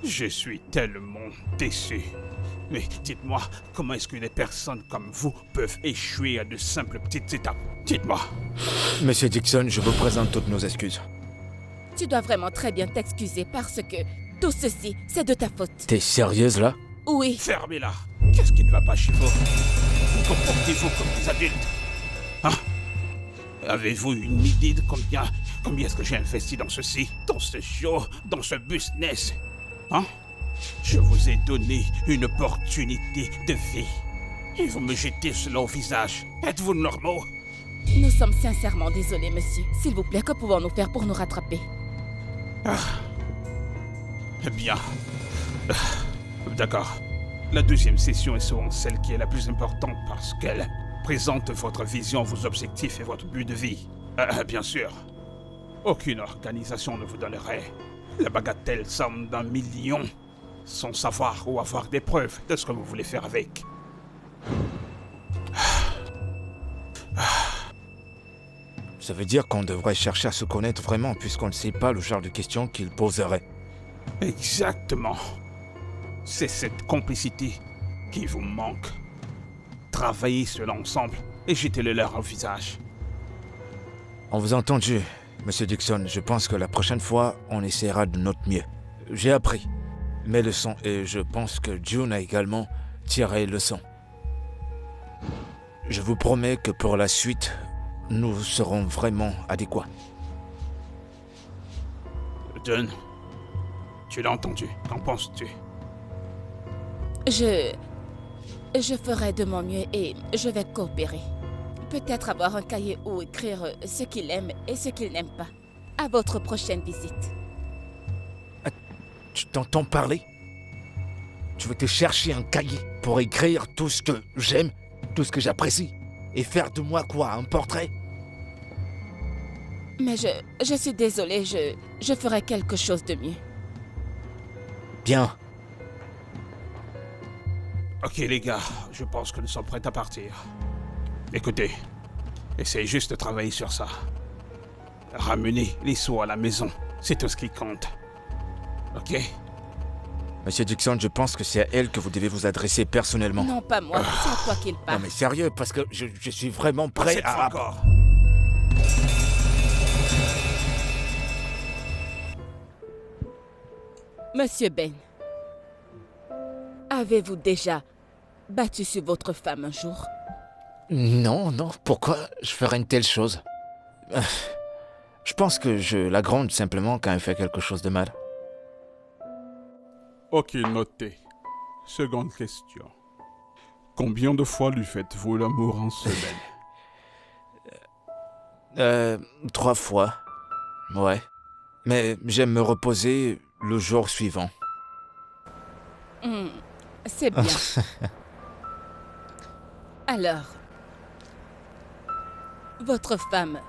je suis tellement déçu. Mais dites-moi, comment est-ce que des personnes comme vous peuvent échouer à de simples petites étapes? Dites-moi. Monsieur Dixon, je vous présente toutes nos excuses. Tu dois vraiment très bien t'excuser parce que tout ceci, c'est de ta faute. T'es sérieuse là? Oui. Fermez-la. Qu'est-ce qui ne va pas chez vous? Vous comportez-vous comme des adultes? Hein? Avez-vous une idée de combien est-ce que j'ai investi dans ceci, dans ce show, dans ce business? Hein? Je vous ai donné une opportunité de vie. Et vous me jetez cela au visage. Êtes-vous normaux? Nous sommes sincèrement désolés, monsieur. S'il vous plaît, que pouvons-nous faire pour nous rattraper? Eh bien... D'accord. La deuxième session est souvent celle qui est la plus importante parce qu'elle présente votre vision, vos objectifs et votre but de vie. Bien sûr. Aucune organisation ne vous donnerait la bagatelle somme d'1 million sans savoir ou avoir des preuves de ce que vous voulez faire avec. Ça veut dire qu'on devrait chercher à se connaître vraiment, puisqu'on ne sait pas le genre de questions qu'il poserait. Exactement. C'est cette complicité qui vous manque. Travaillez cela ensemble et jetez-le leur au visage. On vous a entendu, Monsieur Dixon. Je pense que la prochaine fois, on essaiera de notre mieux. J'ai appris mes leçons et je pense que June a également tiré leçon. Je vous promets que pour la suite, nous serons vraiment adéquats. June, tu l'as entendu. Qu'en penses-tu? Je ferai de mon mieux et je vais coopérer. Peut-être avoir un cahier où écrire ce qu'il aime et ce qu'il n'aime pas. À votre prochaine visite. Tu t'entends parler? Tu veux te chercher un cahier pour écrire tout ce que j'aime, tout ce que j'apprécie, et faire de moi quoi, un portrait? Mais je suis désolée, je ferai quelque chose de mieux. Bien. Ok les gars, je pense que nous sommes prêts à partir. Écoutez, essayez juste de travailler sur ça. Ramenez les sous à la maison, c'est tout ce qui compte. Ok? Monsieur Dixon, je pense que c'est à elle que vous devez vous adresser personnellement. Non, pas moi, c'est à toi qu'il Non parle. mais sérieux, parce que je suis vraiment prêt Cette fois à... encore. Monsieur Ben, avez-vous déjà battu sur votre femme un jour? Non, pourquoi je ferais une telle chose? Je pense que je la gronde simplement quand elle fait quelque chose de mal. Ok, noté. Seconde question. Combien de fois lui faites-vous l'amour en semaine? 3 fois. Ouais. Mais j'aime me reposer le jour suivant. C'est bien. Alors, votre femme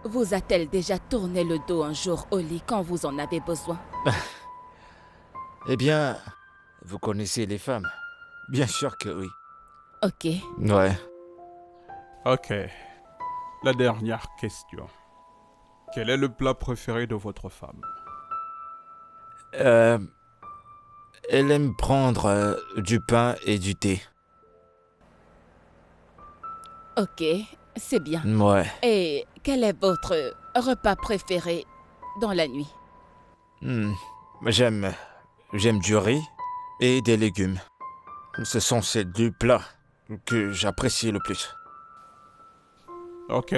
vous a-t-elle déjà tourné le dos un jour au lit quand vous en avez besoin? Eh bien, vous connaissez les femmes. Bien sûr que oui. Ok. Ouais. Ok. La dernière question. Quel est le plat préféré de votre femme? Elle aime prendre du pain et du thé. Ok, c'est bien. Ouais. Et quel est votre repas préféré dans la nuit? J'aime du riz et des légumes. Ce sont ces 2 plats que j'apprécie le plus. Ok.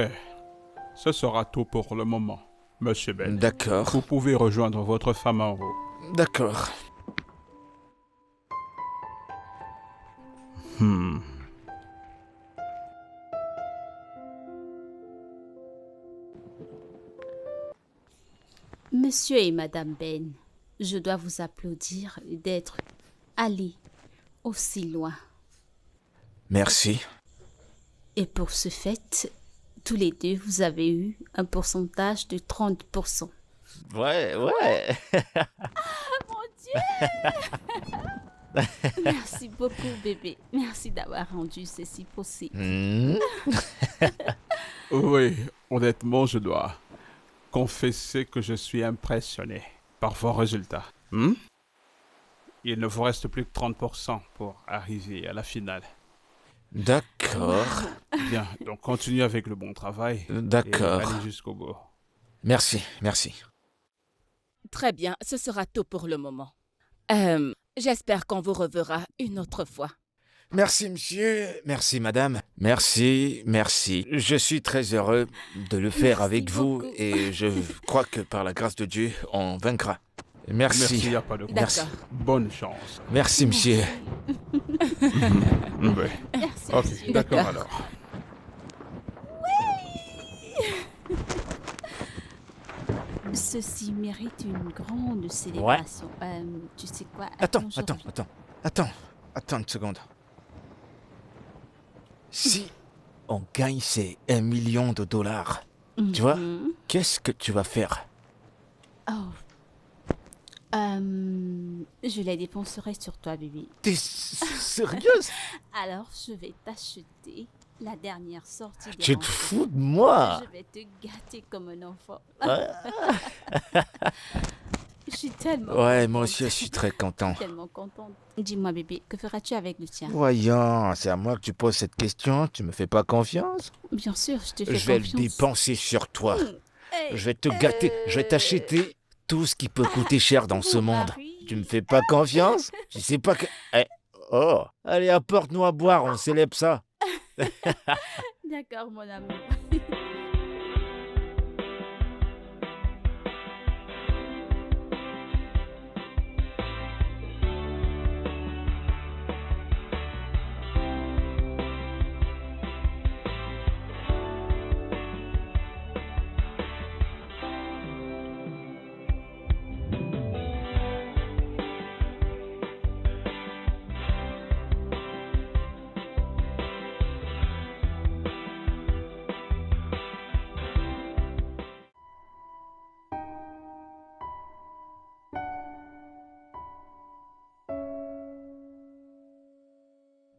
Ce sera tout pour le moment, Monsieur Ben. D'accord. Vous pouvez rejoindre votre femme en haut. D'accord. Monsieur et Madame Ben, je dois vous applaudir d'être allés aussi loin. Merci. Et pour ce fait, tous les deux, vous avez eu un pourcentage de 30%. Ouais. Merci beaucoup, bébé. Merci d'avoir rendu ceci possible. Oui, honnêtement, je dois confesser que je suis impressionné par vos résultats. Il ne vous reste plus que 30% pour arriver à la finale. D'accord. Bien, donc continuez avec le bon travail. D'accord. Et allez jusqu'au bout. Merci. Très bien, ce sera tout pour le moment. J'espère qu'on vous reverra une autre fois. Merci, monsieur. Merci, madame. Merci. Je suis très heureux de le faire Merci avec vous beaucoup. et je crois que par la grâce de Dieu, on vaincra. Merci, il Merci. n'y a pas de quoi. Merci. D'accord. Bonne chance. Merci, monsieur. Oui. Merci, Ok, monsieur. d'accord D'accord. alors. Ceci mérite une grande célébration. Tu sais quoi? Attends je une seconde. Si on gagne ces 1 million de dollars, tu vois, qu'est-ce que tu vas faire? Je les dépenserai sur toi, bébé. T'es sérieuse? Alors, je vais t'acheter La dernière sortie des Tu te rencontres. fous de moi? Je vais te gâter comme un enfant. Ouais, Je suis tellement Ouais, moi contente. aussi, je suis très content. Tellement contente. Dis-moi, bébé, que feras-tu avec le tien? Voyons, c'est à moi que tu poses cette question. Tu me fais pas confiance? Bien sûr, je te fais Je vais le confiance. dépenser sur toi. Hey, Je vais te gâter. Je vais t'acheter tout ce qui peut coûter cher dans ce mon monde. mari. Tu me fais pas confiance? Tu sais pas que... Eh, oh, allez, apporte-nous à boire, on célèbre ça. D'accord, mon amour.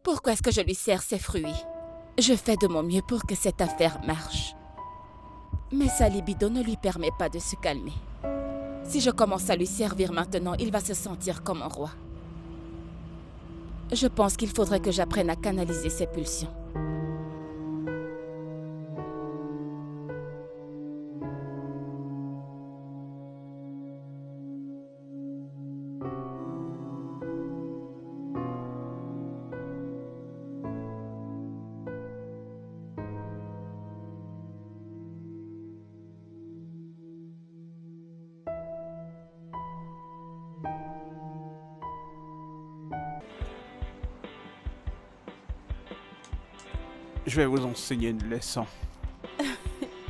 Pourquoi est-ce que je lui sers ces fruits? Je fais de mon mieux pour que cette affaire marche. Mais sa libido ne lui permet pas de se calmer. Si je commence à lui servir maintenant, il va se sentir comme un roi. Je pense qu'il faudrait que j'apprenne à canaliser ses pulsions. Je vais vous enseigner une leçon.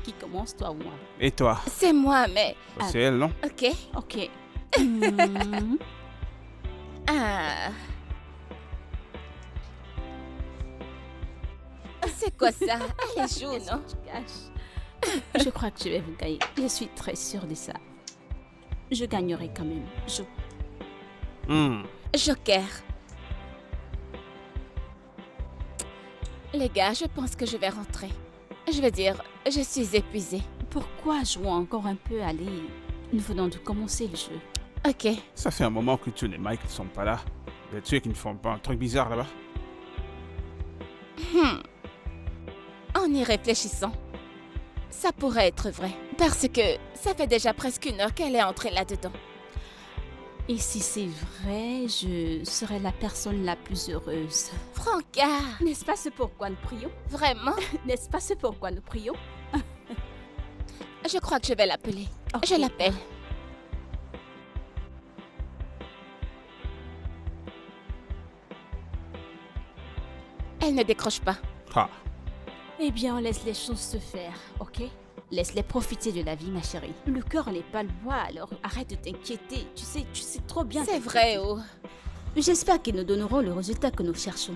Qui commence, toi ou moi? Et toi? C'est moi, mais... C'est elle, non? Ok. Ok. Hmm, Ah. C'est quoi ça? Elle joue, qu'est-ce non? que tu caches? Je crois que je vais vous gagner. Je suis très sûre de ça. Je gagnerai quand même. Joker. Les gars, je pense que je vais rentrer. Je veux dire, je suis épuisée. Pourquoi jouons encore un peu? Allez, nous venons de commencer le jeu. Ok. Ça fait un moment que tu et Mike ne sont pas là. Vous êtes sûr qu'ils ne font pas un truc bizarre là-bas? En y réfléchissant, ça pourrait être vrai. Parce que ça fait déjà presque 1 heure qu'elle est entrée là-dedans. Et si c'est vrai, je serai la personne la plus heureuse. Franca, N'est-ce pas ce pourquoi nous prions? vraiment? N'est-ce pas ce pourquoi nous prions? Je crois que je vais l'appeler. Ok. Je l'appelle. Elle ne décroche pas. Ah, Eh bien, laisse les choses se faire, ok? Laisse-les profiter de la vie, ma chérie. Le cœur n'est pas le bois, alors arrête de t'inquiéter. Tu sais trop bien. C'est t'inquiéter. vrai, oh. J'espère qu'ils nous donneront le résultat que nous cherchons.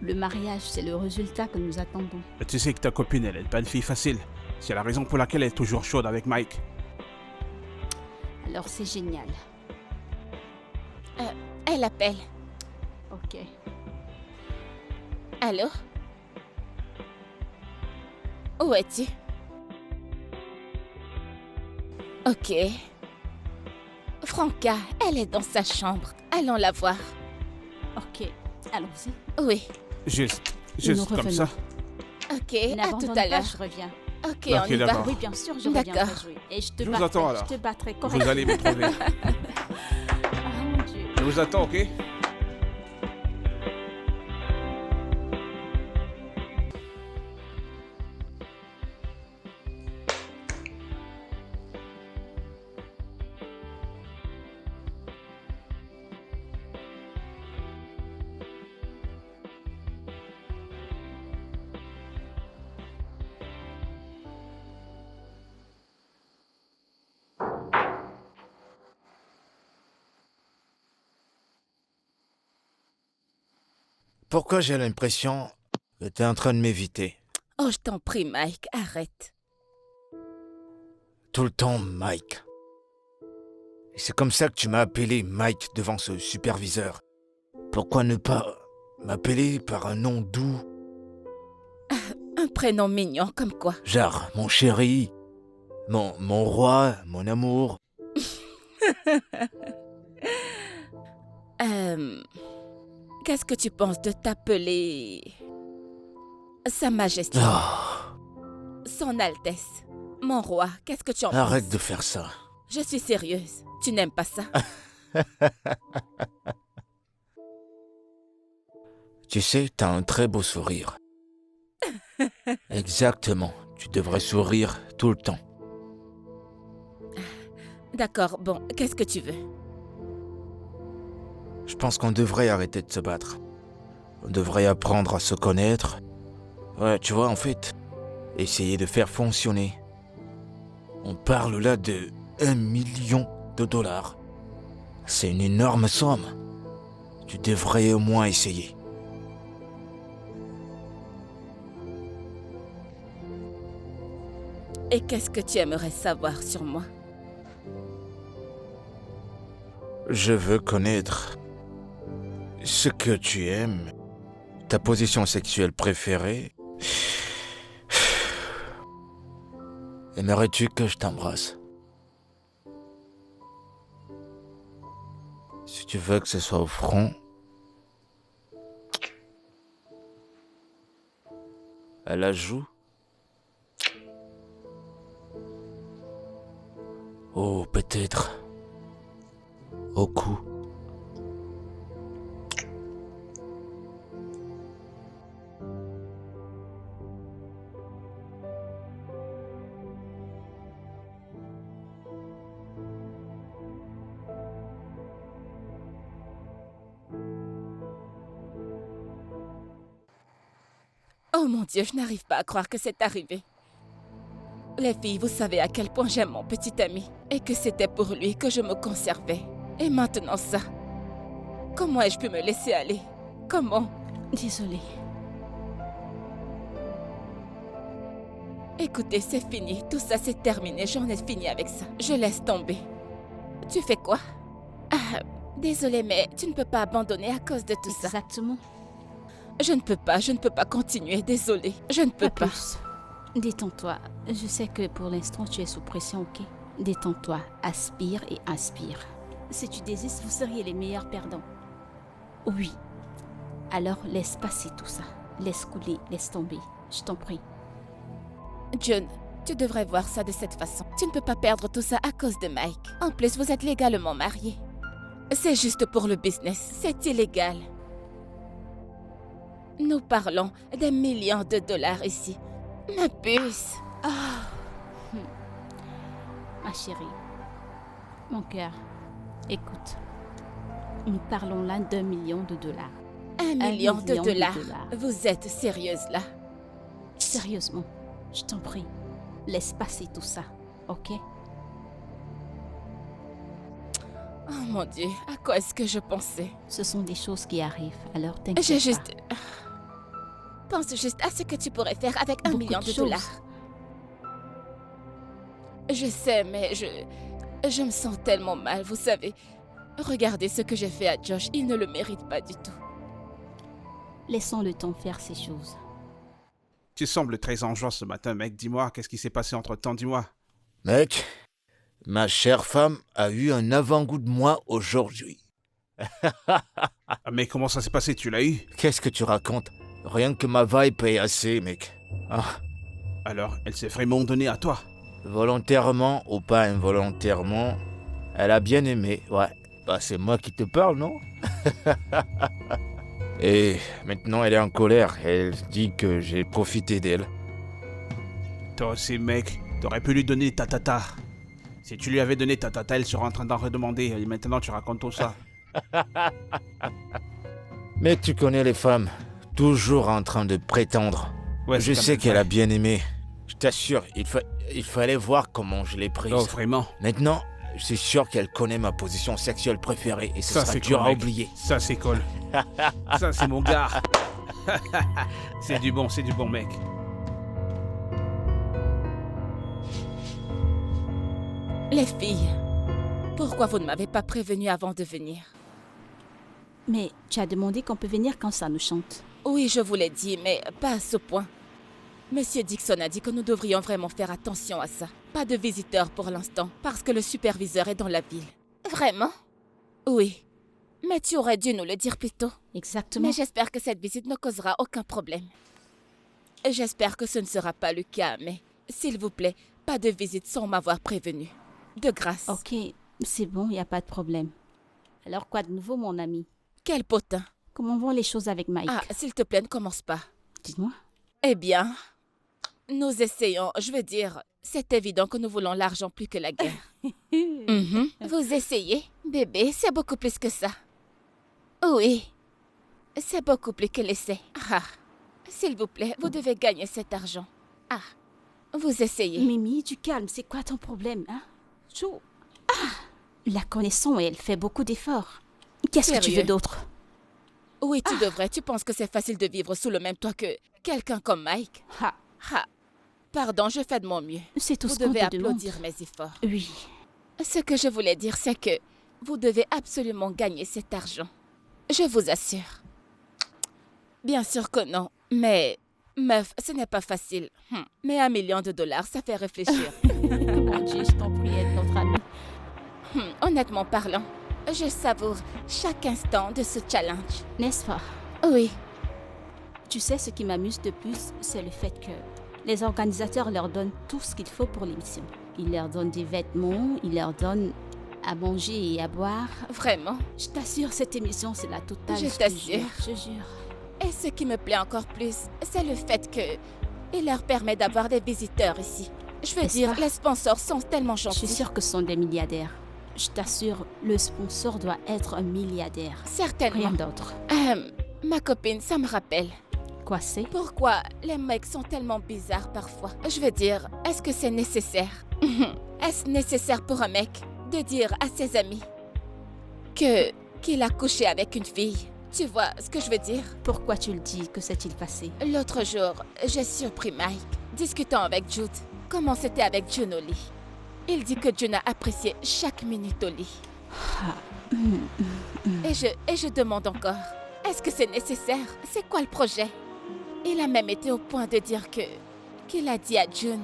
Le mariage, c'est le résultat que nous attendons. mais tu sais que ta copine, elle est pas une fille facile. C'est la raison pour laquelle elle est toujours chaude avec Mike. Alors c'est génial. Elle appelle. Ok. Allô? Où es-tu? Ok. Franca, elle est dans sa chambre. Allons la voir. Ok. Allons-y. Oui. Juste Nous comme revenons. ça. Ok, à N'abandonne tout pas, à l'heure. je reviens. Ok, on y va. d'accord. Oui, bien sûr, je reviendrai D'accord. jouer. Et je te Je vous battrai. attends, alors. Je te battrai Vous correctement. allez me trouver. Ah mon Dieu. Je vous attends, ok? Pourquoi j'ai l'impression que t'es en train de m'éviter? Oh, je t'en prie, Mike, arrête. Tout le temps, Mike. Et c'est comme ça que tu m'as appelé Mike devant ce superviseur. Pourquoi ne pas m'appeler par un nom doux Un prénom mignon comme quoi? Genre, mon chéri, mon roi, mon amour. Qu'est-ce que tu penses de t'appeler Sa Majesté, Oh, Son Altesse, mon roi? Qu'est-ce que tu en arrête penses? de faire ça. Je suis sérieuse. Tu n'aimes pas ça? Tu sais, t'as un très beau sourire. Exactement. Tu devrais sourire tout le temps. D'accord, bon, qu'est-ce que tu veux? Je pense qu'on devrait arrêter de se battre. On devrait apprendre à se connaître. Ouais, tu vois, en fait, essayer de faire fonctionner. On parle là de 1 million de dollars. C'est une énorme somme. Tu devrais au moins essayer. Et qu'est-ce que tu aimerais savoir sur moi? Je veux connaître ce que tu aimes, ta position sexuelle préférée. Aimerais-tu que je t'embrasse? Si tu veux que ce soit au front, à la joue, oh, peut-être au cou. Oh mon Dieu, je n'arrive pas à croire que c'est arrivé. Les filles, vous savez à quel point j'aime mon petit ami et que c'était pour lui que je me conservais. Et maintenant ça. Comment ai-je pu me laisser aller? Comment? Désolée. Écoutez, c'est fini. Tout ça, c'est terminé. J'en ai fini avec ça. Je laisse tomber. Tu fais quoi? Ah, désolée, mais tu ne peux pas abandonner à cause de tout ça. Exactement. Je ne peux pas continuer. Désolée. Je ne peux pas. Plus. Détends-toi. Je sais que pour l'instant, tu es sous pression, ok? Détends-toi. Aspire et inspire. Si tu désistes, vous seriez les meilleurs perdants. Oui. Alors, laisse passer tout ça. Laisse couler, laisse tomber. Je t'en prie. June, tu devrais voir ça de cette façon. Tu ne peux pas perdre tout ça à cause de Mike. En plus, vous êtes légalement mariés. C'est juste pour le business. C'est illégal. Nous parlons des millions de dollars ici. Ma puce. Ma chérie. Mon cœur. Écoute. Nous parlons là d'1 million de dollars. 1 million de million de dollars. dollars. Vous êtes sérieuse là? Sérieusement. Je t'en prie. Laisse passer tout ça. Ok? Oh mon Dieu, à quoi est-ce que je pensais? Ce sont des choses qui arrivent. Alors t'inquiète J'ai pas. juste... Pense juste à ce que tu pourrais faire avec 1 Beaucoup million de de choses. dollars. Je sais, mais je me sens tellement mal, vous savez. Regardez ce que j'ai fait à Josh, il ne le mérite pas du tout. Laissons le temps faire ces choses. Tu sembles très en joie ce matin, mec. Dis-moi, qu'est-ce qui s'est passé entre-temps, dis-moi. Mec, ma chère femme a eu un avant-goût de moi aujourd'hui. Ah, mais comment ça s'est passé, tu l'as eu? Qu'est-ce que tu racontes? Rien que ma vibe est assez, mec. Ah, Alors, elle s'est vraiment donnée à toi. volontairement ou pas involontairement, elle a bien aimé, ouais. Bah, c'est moi qui te parle, non? Et maintenant, elle est en colère. Elle dit que j'ai profité d'elle. Toi aussi, mec, t'aurais pu lui donner ta tata. Si tu lui avais donné ta tata, elle serait en train d'en redemander. Et maintenant, tu racontes tout ça. Mais tu connais les femmes, toujours en train de prétendre. Ouais, Je c'est sais quand qu'elle même a bien aimé. Je t'assure, il fallait voir comment je l'ai prise. vrai. Oh, vraiment? Maintenant, je suis sûr qu'elle connaît ma position sexuelle préférée et ce Ça, sera c'est dur cool, à mec. oublier. Ça, c'est cool. Ça, c'est mon gars. C'est du bon, mec. Les filles, pourquoi vous ne m'avez pas prévenu avant de venir? Mais tu as demandé qu'on peut venir quand ça nous chante. Oui, je vous l'ai dit, mais pas à ce point. Monsieur Dixon a dit que nous devrions vraiment faire attention à ça. Pas de visiteurs pour l'instant, parce que le superviseur est dans la ville. Vraiment? Oui. Mais tu aurais dû nous le dire plus tôt. Exactement. Mais j'espère que cette visite ne causera aucun problème. Et j'espère que ce ne sera pas le cas, mais s'il vous plaît, pas de visite sans m'avoir prévenu. De grâce. Ok, c'est bon, il n'y a pas de problème. Alors quoi de nouveau, mon ami? Quel potin. Comment vont les choses avec Mike? Ah, s'il te plaît, ne commence pas. Dis-moi. Eh bien, nous essayons, je veux dire, c'est évident que nous voulons l'argent plus que la guerre. Mhm. Vous essayez, bébé, c'est beaucoup plus que ça. Oui, c'est beaucoup plus que l'essai. Ah, s'il vous plaît, vous devez gagner cet argent. Ah, vous essayez. Mimi, du calme, c'est quoi ton problème, hein? Chou. Ah, la connaissons et elle fait beaucoup d'efforts. Qu'est-ce que tu Sérieux? veux d'autre? Oui, tu devrais. Tu penses que c'est facile de vivre sous le même toit que quelqu'un comme Mike? Ah, Ah, pardon, je fais de mon mieux. c'est tout Vous ce qu'on devez te demande. applaudir mes efforts. Oui. Ce que je voulais dire, c'est que vous devez absolument gagner cet argent. Je vous assure. Bien sûr que non, mais... Meuf, ce n'est pas facile. Mais $1 million, ça fait réfléchir. Mon Dieu, je t'en prie, aide notre ami. Honnêtement parlant, je savoure chaque instant de ce challenge. N'est-ce pas? Oui, Tu sais, ce qui m'amuse de plus, c'est le fait que les organisateurs leur donnent tout ce qu'il faut pour l'émission. Ils leur donnent des vêtements, ils leur donnent à manger et à boire. vraiment. Je t'assure, cette émission, c'est la totale. Je te t'assure. jure, je jure. Et ce qui me plaît encore plus, c'est le fait que il leur permet d'avoir des visiteurs ici. Je veux N'est-ce dire, pas? les sponsors sont tellement Je gentils. suis sûre que ce sont des milliardaires. Je t'assure, le sponsor doit être un milliardaire. Certainement. Rien d'autre. Ma copine, ça me rappelle. Quoi c'est? Pourquoi les mecs sont tellement bizarres parfois? Je veux dire, est-ce que c'est nécessaire? Est-ce nécessaire pour un mec de dire à ses amis qu'il a couché avec une fille? Tu vois ce que je veux dire? Pourquoi tu le dis? Que s'est-il passé? L'autre jour, j'ai surpris Mike discutant avec Jude. Comment c'était avec June au lit. Il dit que June a apprécié chaque minute au lit. Et je demande encore, est-ce que c'est nécessaire? C'est quoi le projet? Il a même été au point de dire qu'il a dit à June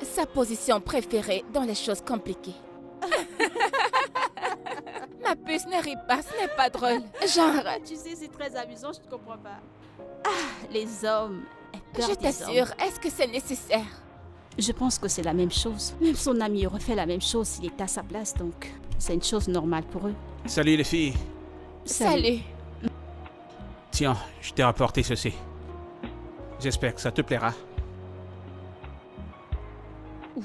sa position préférée dans les choses compliquées. Ma puce, ne ris pas, ce n'est pas drôle. Genre, Tu sais, c'est très amusant, je ne comprends pas. Ah, les hommes. aient peur je des t'assure, hommes. est-ce que c'est nécessaire? Je pense que c'est la même chose. Même son ami aurait fait la même chose s'il était à sa place, donc c'est une chose normale pour eux. Salut les filles. Salut. Tiens, je t'ai rapporté ceci. J'espère que ça te plaira.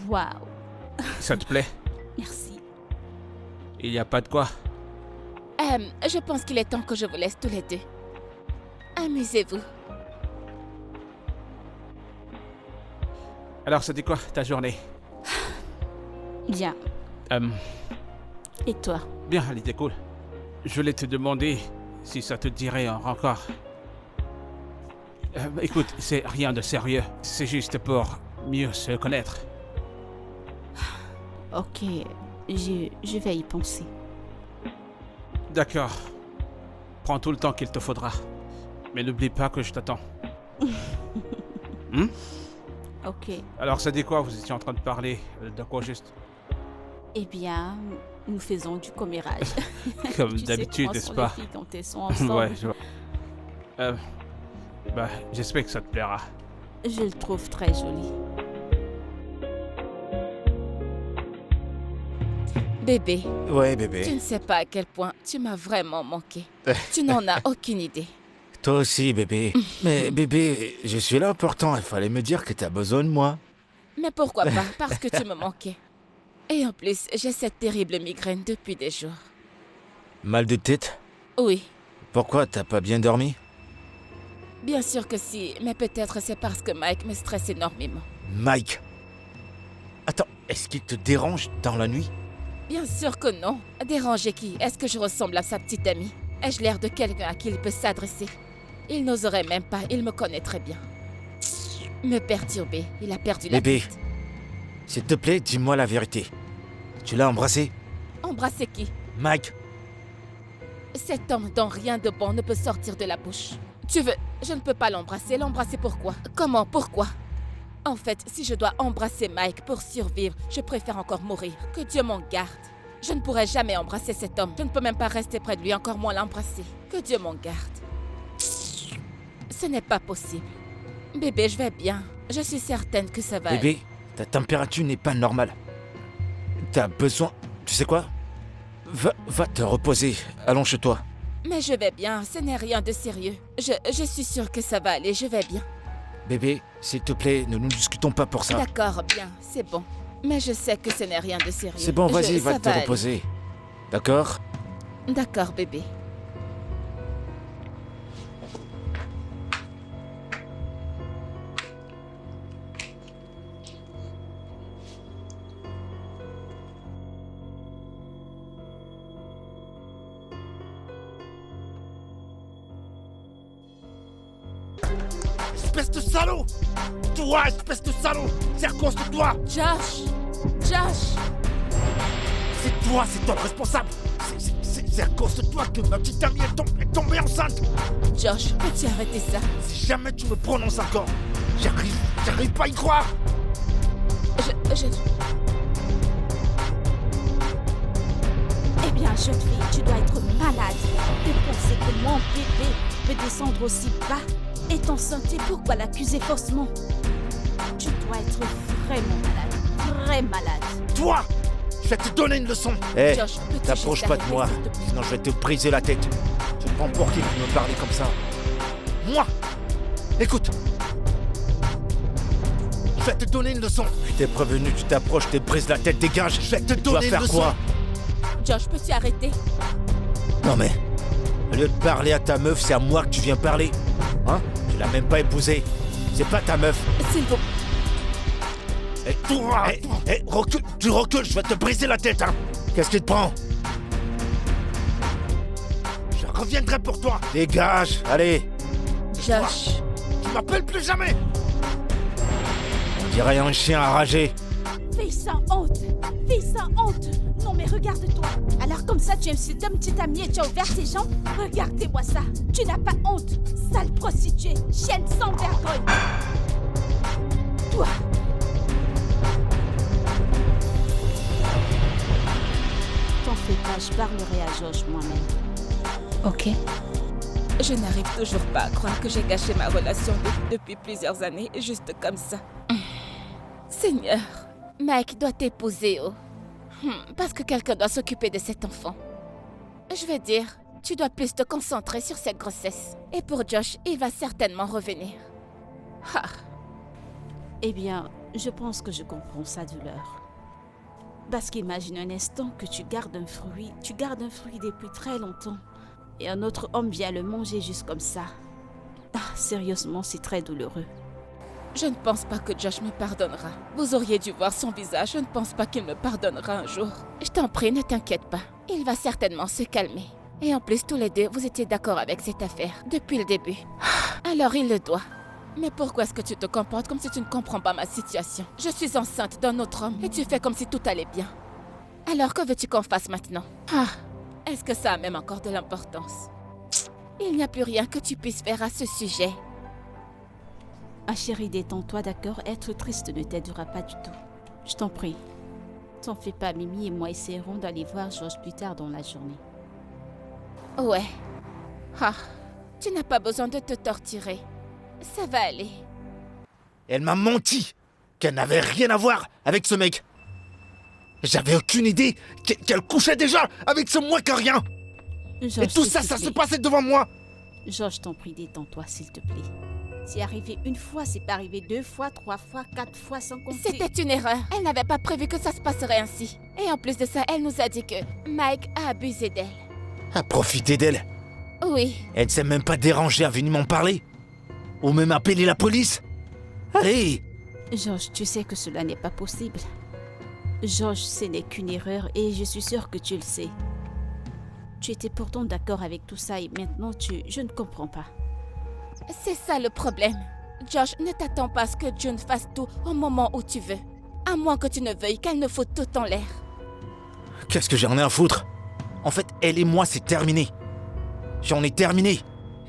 Waouh, Ça te plaît? merci. Il n'y a pas de quoi. Je pense qu'il est temps que je vous laisse tous les deux. Amusez-vous. Alors, c'était quoi ta journée? Bien. Et toi? Bien, elle était cool. Je voulais te demander si ça te dirait encore. Écoute, c'est rien de sérieux. C'est juste pour mieux se connaître. Ok, je vais y penser. D'accord. Prends tout le temps qu'il te faudra. Mais n'oublie pas que je t'attends. Ok, Alors, ça dit quoi? Vous étiez en train de parler de quoi juste? eh bien, nous faisons du commérage. Comme Tu sais d'habitude, comment n'est-ce sont pas? les filles quand elles sont ensemble. Ouais, je vois. Bah, j'espère que ça te plaira. Je le trouve très joli. Bébé, Ouais, tu bébé. ne sais pas à quel point tu m'as vraiment manqué. Tu n'en as aucune idée. Toi aussi, bébé. Mais bébé, je suis là pourtant. Il fallait me dire que t'as besoin de moi. Mais pourquoi pas? Parce que tu me manquais. Et en plus, j'ai cette terrible migraine depuis des jours. Mal de tête? Oui, Pourquoi t'as pas bien dormi? bien sûr que si, mais peut-être c'est parce que Mike me stresse énormément. Mike. Attends, est-ce qu'il te dérange dans la nuit? Bien sûr que non. Déranger qui? Est-ce que je ressemble à sa petite amie? Ai-je l'air de quelqu'un à qui il peut s'adresser? Il n'oserait même pas, il me connaît très bien. Me perturber, il a perdu la Bébé. tête. S'il te plaît, dis-moi la vérité. Tu l'as embrassé? Embrasser qui? Mike. Cet homme dont rien de bon ne peut sortir de la bouche. Tu veux... Je ne peux pas l'embrasser. L'embrasser pourquoi? Comment? Pourquoi? En fait, si je dois embrasser Mike pour survivre, je préfère encore mourir. Que Dieu m'en garde. Je ne pourrai jamais embrasser cet homme. Je ne peux même pas rester près de lui, encore moins l'embrasser. Que Dieu m'en garde. Ce n'est pas possible. Bébé, je vais bien. Je suis certaine que ça va aller. Bébé, ta température n'est pas normale. T'as besoin... Tu sais quoi? Va te reposer. Allonge-toi. Mais je vais bien, ce n'est rien de sérieux. Je suis sûre que ça va aller, je vais bien. Bébé, s'il te plaît, ne nous discutons pas pour ça. D'accord, bien, c'est bon. Mais je sais que ce n'est rien de sérieux. C'est bon, vas-y, Ça va te aller. reposer. D'accord? D'accord, bébé. Espèce de salaud! Toi, espèce de salaud! C'est à cause de toi! Josh! Josh! C'est toi, c'est toi le responsable! C'est à cause de toi que ma petite amie est tombée enceinte! Josh, peux-tu arrêter ça? Si jamais tu me prononces encore, j'arrive pas à y croire! Eh bien, jeune fille, tu dois être malade de penser que mon bébé peut descendre aussi bas. Et enceinte, pourquoi l'accuser faussement? Tu dois être vraiment malade, très malade. Toi! Je vais te donner une leçon! Hé, Josh, peux-tu t'approches juste pas de arrêter, moi, s'il te plaît? sinon je vais te briser la tête. Tu te prends pour qui de me parler comme ça? Moi! Écoute! Je vais te donner une leçon! Je t'ai prévenu, tu t'approches, je te brise la tête, dégage. Je vais te Tu vas donner une faire leçon! quoi? Josh, peux-tu arrêter? Non mais, au lieu de parler à ta meuf, c'est à moi que tu viens parler. Hein? Tu l'as même pas épousée. C'est pas ta meuf. S'il vous Et toi! Recule, tu recules, je vais te briser la tête, hein! Qu'est-ce qui te prend? Je reviendrai pour toi! Dégage, allez. Josh! Tu m'appelles plus jamais! On dirait un chien enragé. Fille sans honte! Fille sans honte! Non mais regarde-toi! Alors comme ça tu insultes une petite amie et tu as ouvert tes jambes? Regardez-moi ça! Tu n'as pas honte! Sale prostituée! Chienne sans vergogne! Toi! T'en fais pas, je parlerai à Josh moi-même. Ok? Je n'arrive toujours pas à croire que j'ai gâché ma relation depuis plusieurs années, juste comme ça. Seigneur, Mike doit t'épouser, oh. Parce que quelqu'un doit s'occuper de cet enfant. Je veux dire, tu dois plus te concentrer sur cette grossesse. Et pour Josh, il va certainement revenir. Ah, Eh bien, je pense que je comprends sa douleur. Parce qu'imagine un instant que tu gardes un fruit depuis très longtemps. Et un autre homme vient le manger juste comme ça. Ah, sérieusement, c'est très douloureux. je ne pense pas que Josh me pardonnera. Vous auriez dû voir son visage, je ne pense pas qu'il me pardonnera un jour. Je t'en prie, ne t'inquiète pas. Il va certainement se calmer. Et en plus, tous les deux, vous étiez d'accord avec cette affaire, depuis le début. Alors il le doit. Mais pourquoi est-ce que tu te comportes comme si tu ne comprends pas ma situation? Je suis enceinte d'un autre homme et tu fais comme si tout allait bien. Alors que veux-tu qu'on fasse maintenant? Ah, est-ce que ça a même encore de l'importance? Il n'y a plus rien que tu puisses faire à ce sujet. Ah chérie, détends-toi, d'accord? Être triste ne t'aidera pas du tout. Je t'en prie. T'en fais pas, Mimi et moi essaierons d'aller voir Georges plus tard dans la journée. Ouais. Ah, tu n'as pas besoin de te torturer. Ça va aller. Elle m'a menti qu'elle n'avait rien à voir avec ce mec. J'avais aucune idée qu'elle couchait déjà avec ce moins que rien. Georges, Et tout s'il ça, te ça se plaît. passait devant moi. Georges, je t'en prie, détends-toi, s'il te plaît. C'est arrivé une fois, c'est pas arrivé 2 fois, 3 fois, 4 fois, sans compter. C'était une erreur. Elle n'avait pas prévu que ça se passerait ainsi. Et en plus de ça, elle nous a dit que Mike a abusé d'elle. À profiter d'elle. Oui. Elle ne s'est même pas dérangée à venir m'en parler. Ou même appeler la police. Allez. Georges, tu sais que cela n'est pas possible. Georges, ce n'est qu'une erreur et je suis sûre que tu le sais. Tu étais pourtant d'accord avec tout ça et maintenant je ne comprends pas. C'est ça le problème. Josh, ne t'attends pas à ce que June fasse tout au moment où tu veux. À moins que tu ne veuilles qu'elle ne foute tout en l'air. Qu'est-ce que j'en ai à foutre? En fait, elle et moi, c'est terminé. J'en ai terminé.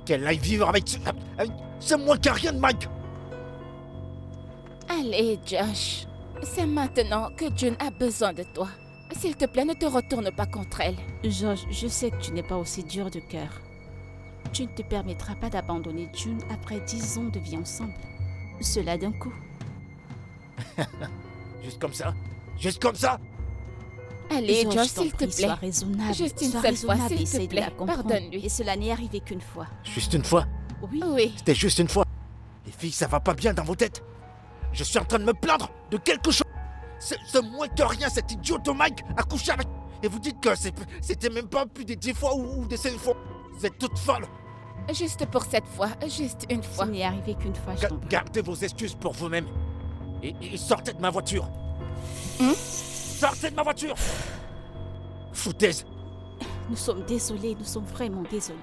Qu'elle aille vivre avec ce moins qu'à rien de Mike. Un Allez, Josh. C'est maintenant que June a besoin de toi. S'il te plaît, ne te retourne pas contre elle. George, je sais que tu n'es pas aussi dur de cœur. Tu ne te permettras pas d'abandonner June après 10 ans de vie ensemble. Cela d'un coup. Juste comme ça? Juste comme ça? Allez, George, Josh, je t'en s'il te prie, plaît. sois raisonnable. Juste une Sois seule fois, raisonnable, s'il te essaye de la plaît. comprendre. Pardonne-lui. Et cela n'est arrivé qu'une fois. Juste une fois? Oui. Oui. C'était juste une fois. Les filles, ça va pas bien dans vos têtes. Je suis en train de me plaindre de quelque chose. Ce moins que rien, cet idiot de Mike a couché avec... Et vous dites que c'était même pas plus des 10 fois ou des 5 fois. Vous êtes toutes folles. Juste pour cette fois, juste une fois. Ça n'est arrivé qu'une fois, je t'en prie. Gardez vos excuses pour vous-même. Et sortez de ma voiture. Sortez de ma voiture. Foutaise. Nous sommes désolés, nous sommes vraiment désolés.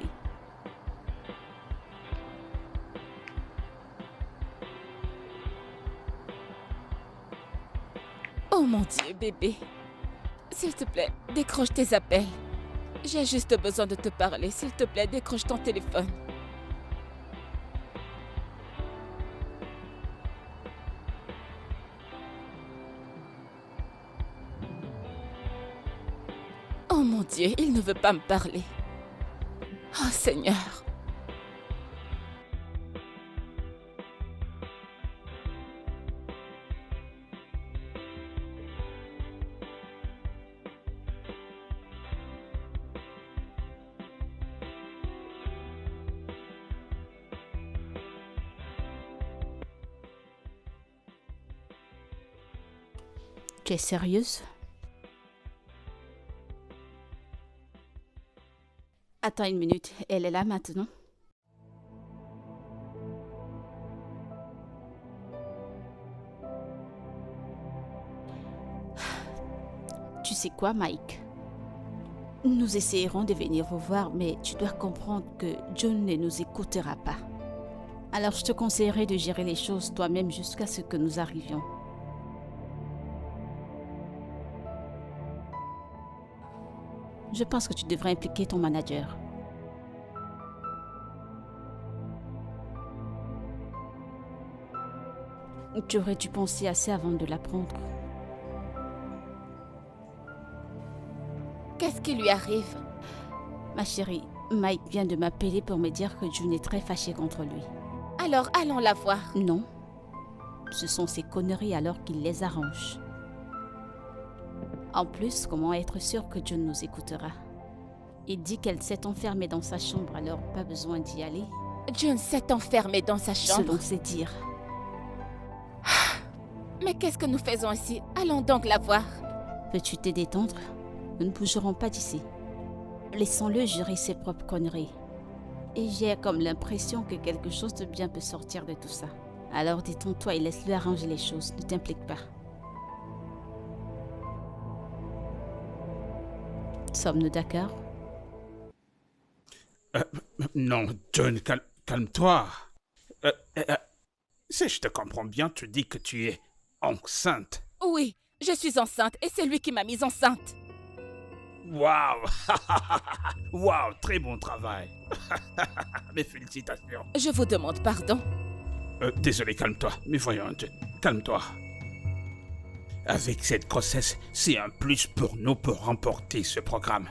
Oh mon Dieu, bébé. S'il te plaît, décroche tes appels. J'ai juste besoin de te parler. S'il te plaît, décroche ton téléphone. Oh mon Dieu, il ne veut pas me parler. Oh Seigneur. Tu es sérieuse? Attends une minute, elle est là maintenant? Tu sais quoi, Mike? Nous essayerons de venir vous voir, mais tu dois comprendre que John ne nous écoutera pas. Alors je te conseillerais de gérer les choses toi-même jusqu'à ce que nous arrivions. Je pense que tu devrais impliquer ton manager. Tu aurais dû penser assez avant de l'apprendre. Qu'est-ce qui lui arrive? Ma chérie, Mike vient de m'appeler pour me dire que June est très fâchée contre lui. Alors allons la voir. Non. Ce sont ses conneries alors qu'il les arrange. En plus, comment être sûr que June nous écoutera? Il dit qu'elle s'est enfermée dans sa chambre, alors pas besoin d'y aller. June s'est enfermée dans sa chambre. Selon ses dires. Mais qu'est-ce que nous faisons ici? Allons donc la voir. Peux-tu te détendre? Nous ne bougerons pas d'ici. Laissons-le gérer ses propres conneries. Et j'ai comme l'impression que quelque chose de bien peut sortir de tout ça. Alors détends-toi et laisse-le arranger les choses, ne t'implique pas. Sommes-nous d'accord? Non, John, calme-toi. Si je te comprends bien, tu dis que tu es enceinte. Oui, je suis enceinte et c'est lui qui m'a mise enceinte. Waouh! Waouh, très bon travail. Mes félicitations. Je vous demande pardon. Désolé, calme-toi. Mais voyons, John, calme-toi. Avec cette grossesse, c'est un plus pour nous pour remporter ce programme.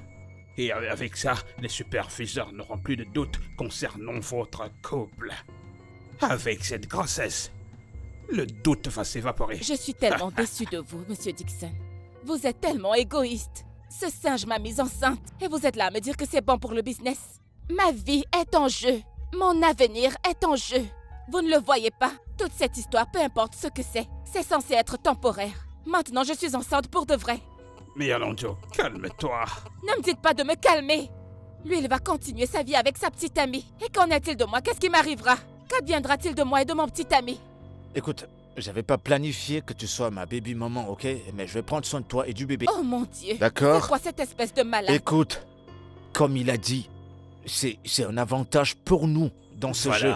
Et avec ça, les superviseurs n'auront plus de doutes concernant votre couple. Avec cette grossesse, le doute va s'évaporer. Je suis tellement déçue de vous, Monsieur Dixon. Vous êtes tellement égoïste. Ce singe m'a mise enceinte et vous êtes là à me dire que c'est bon pour le business. Ma vie est en jeu. Mon avenir est en jeu. Vous ne le voyez pas? Toute cette histoire, peu importe ce que c'est censé être temporaire. Maintenant, je suis enceinte pour de vrai. Mais allons, Joe, calme-toi. Ne me dites pas de me calmer. Lui, il va continuer sa vie avec sa petite amie. Et qu'en est-il de moi? Qu'est-ce qui m'arrivera? Qu'adviendra-t-il de moi et de mon petit ami? Écoute, j'avais pas planifié que tu sois ma baby maman, ok? Mais je vais prendre soin de toi et du bébé. Oh mon Dieu. D'accord? C'est quoi cette espèce de malade? Écoute, comme il a dit, c'est un avantage pour nous dans ce jeu.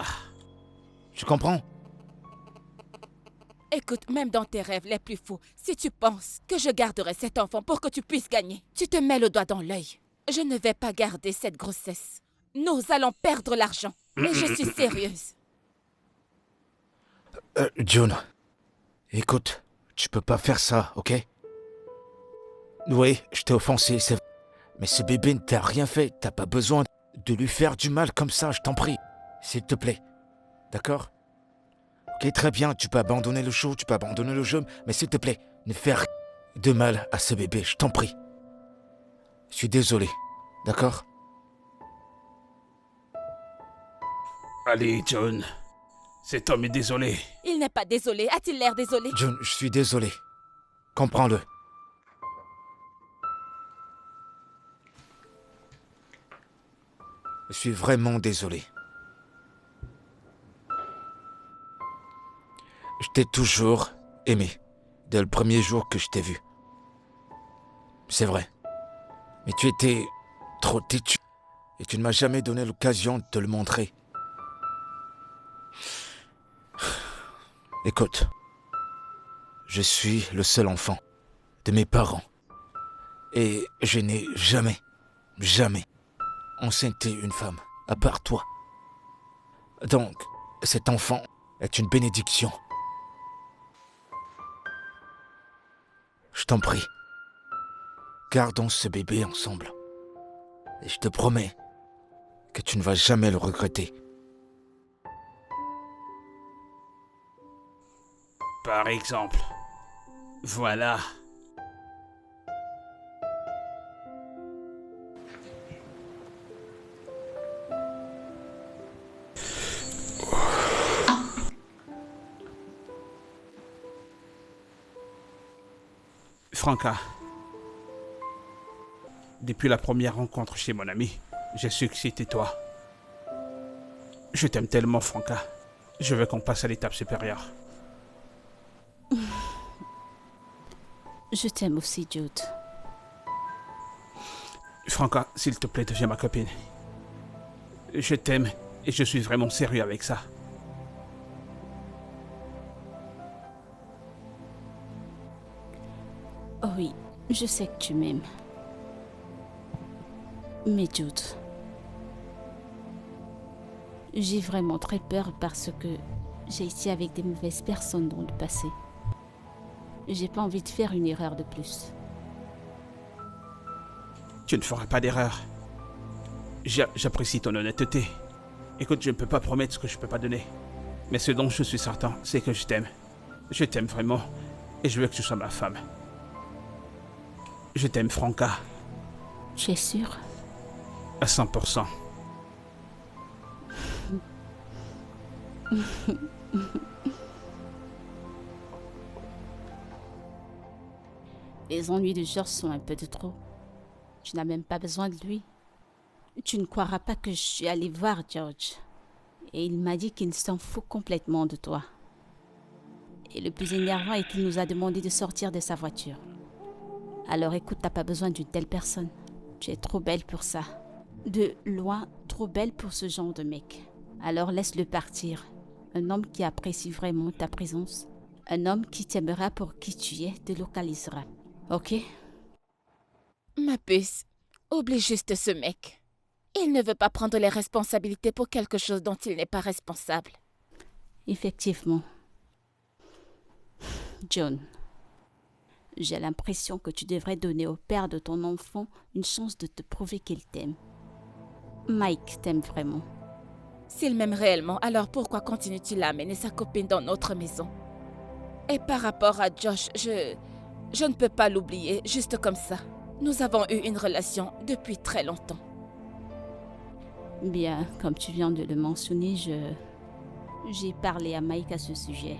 Tu comprends? Écoute, même dans tes rêves les plus fous, si tu penses que je garderai cet enfant pour que tu puisses gagner, tu te mets le doigt dans l'œil. Je ne vais pas garder cette grossesse. Nous allons perdre l'argent. Et je suis sérieuse. June, Écoute, tu peux pas faire ça, ok? Oui, je t'ai offensé, c'est vrai. Mais ce bébé ne t'a rien fait. T'as pas besoin de lui faire du mal comme ça, je t'en prie. S'il te plaît. D'accord? Ok, très bien, tu peux abandonner le show, tu peux abandonner le jeu, mais s'il te plaît, ne fais rien de mal à ce bébé, je t'en prie. Je suis désolé. D'accord? Allez, John. Cet homme est désolé. Il n'est pas désolé. A-t-il l'air désolé? John, je suis désolé. Comprends-le. Je suis vraiment désolé. Je t'ai toujours aimé, dès le premier jour que je t'ai vu. C'est vrai. Mais tu étais trop têtu et tu ne m'as jamais donné l'occasion de te le montrer. Écoute, je suis le seul enfant de mes parents et je n'ai jamais enceinté une femme, à part toi. Donc, cet enfant est une bénédiction. Je t'en prie, gardons ce bébé ensemble. Et je te promets que tu ne vas jamais le regretter. Par exemple. Voilà. Franca. Depuis la première rencontre chez mon ami, j'ai su que c'était toi. Je t'aime tellement, Franca. Je veux qu'on passe à l'étape supérieure. Je t'aime aussi, Jude. Franca, s'il te plaît, deviens ma copine. Je t'aime et je suis vraiment sérieux avec ça. Oh oui, je sais que tu m'aimes. Mais Jude, j'ai vraiment très peur parce que j'ai été avec des mauvaises personnes dans le passé. J'ai pas envie de faire une erreur de plus. Tu ne feras pas d'erreur. J'apprécie ton honnêteté. Écoute, je ne peux pas promettre ce que je ne peux pas donner. Mais ce dont je suis certain, c'est que je t'aime. Je t'aime vraiment. Et je veux que tu sois ma femme. Je t'aime, Franca. Tu es sûr? À 100%. Les ennuis de George sont un peu de trop. Tu n'as même pas besoin de lui. Tu ne croiras pas que je suis allée voir George. Et il m'a dit qu'il s'en fout complètement de toi. Et le plus énervant est qu'il nous a demandé de sortir de sa voiture. Alors écoute, t'as pas besoin d'une telle personne. Tu es trop belle pour ça. De loin, trop belle pour ce genre de mec. Alors laisse-le partir. Un homme qui apprécie vraiment ta présence. Un homme qui t'aimera pour qui tu es, te localisera. Ok? Ma puce, oublie juste ce mec. Il ne veut pas prendre les responsabilités pour quelque chose dont il n'est pas responsable. Effectivement. John, j'ai l'impression que tu devrais donner au père de ton enfant une chance de te prouver qu'il t'aime. Mike t'aime vraiment. S'il m'aime réellement, alors pourquoi continue-t-il à amener sa copine dans notre maison? Et par rapport à Josh, je ne peux pas l'oublier, juste comme ça. Nous avons eu une relation depuis très longtemps. Bien, comme tu viens de le mentionner, j'ai parlé à Mike à ce sujet.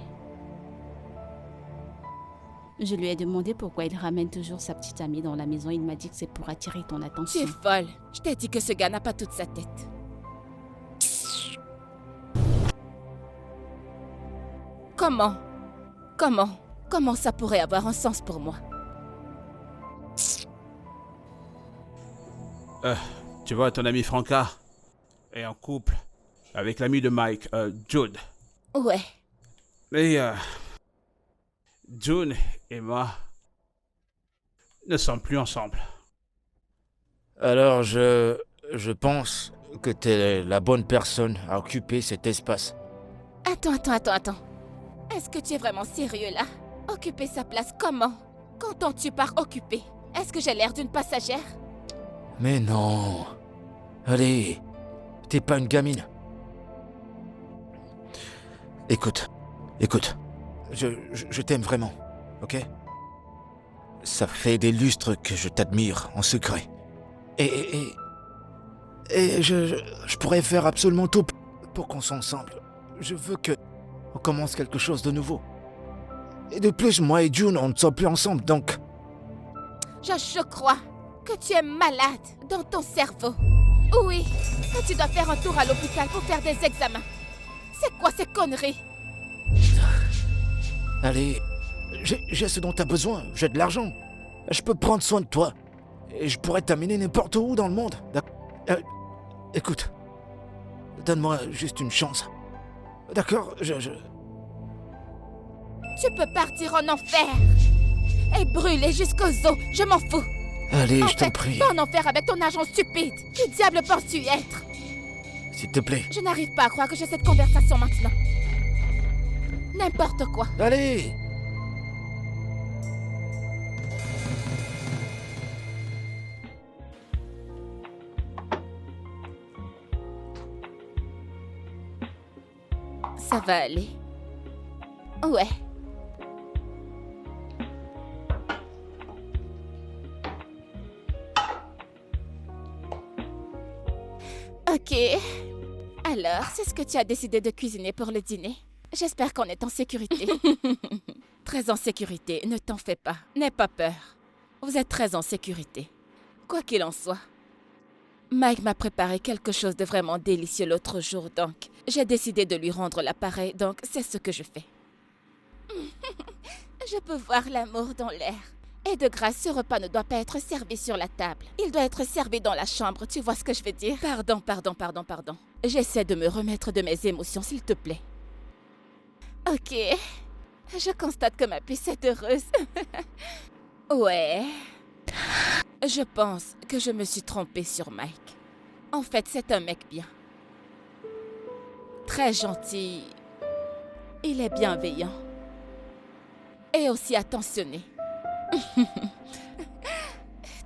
Je lui ai demandé pourquoi il ramène toujours sa petite amie dans la maison. Il m'a dit que c'est pour attirer ton Tu attention. es folle. Je t'ai dit que ce gars n'a pas toute sa tête. Comment ça pourrait avoir un sens pour moi? Tu vois, ton ami Franca est en couple avec l'ami de Mike, Jude. Ouais. Mais June et moi ne sommes plus ensemble. Alors je pense que t'es la bonne personne à occuper cet espace. Attends. Est-ce que tu es vraiment sérieux là? Occuper sa place comment? Qu'entends-tu par occuper? Est-ce que j'ai l'air d'une passagère? Mais non. Allez, t'es pas une gamine. Écoute, je t'aime vraiment, ok? Ça fait des lustres que je t'admire en secret. Et je pourrais faire absolument tout pour qu'on soit ensemble. Je veux que on commence quelque chose de nouveau. Et de plus, moi et June, on ne sort plus ensemble, donc... Je crois que tu es malade dans ton cerveau. Oui, que tu dois faire un tour à l'hôpital pour faire des examens. C'est quoi ces conneries? Allez, j'ai ce dont t'as besoin, j'ai de l'argent. Je peux prendre soin de toi. Et je pourrais t'amener n'importe où dans le monde. Écoute, donne-moi juste une chance. D'accord, Tu peux partir en enfer et brûler jusqu'aux os, je m'en fous. Allez, En je t'en fait, prie. va en enfer avec ton argent stupide. Qui diable penses-tu être? S'il te plaît. Je n'arrive pas à croire que j'ai cette conversation maintenant. N'importe quoi. Allez! Ça va aller. Ouais. Ok. Alors, c'est ce que tu as décidé de cuisiner pour le dîner? J'espère qu'on est en sécurité. Très en sécurité, ne t'en fais pas. N'aie pas peur. Vous êtes très en sécurité. Quoi qu'il en soit. Mike m'a préparé quelque chose de vraiment délicieux l'autre jour, donc j'ai décidé de lui rendre l'appareil, donc c'est ce que je fais. Je peux voir l'amour dans l'air. Et de grâce, ce repas ne doit pas être servi sur la table. Il doit être servi dans la chambre, tu vois ce que je veux dire? Pardon. J'essaie de me remettre de mes émotions, s'il te plaît. Ok. Je constate que ma puce est heureuse. Ouais. Je pense que je me suis trompée sur Mike. En fait, c'est un mec bien. Très gentil. Il est bienveillant. Et aussi attentionné.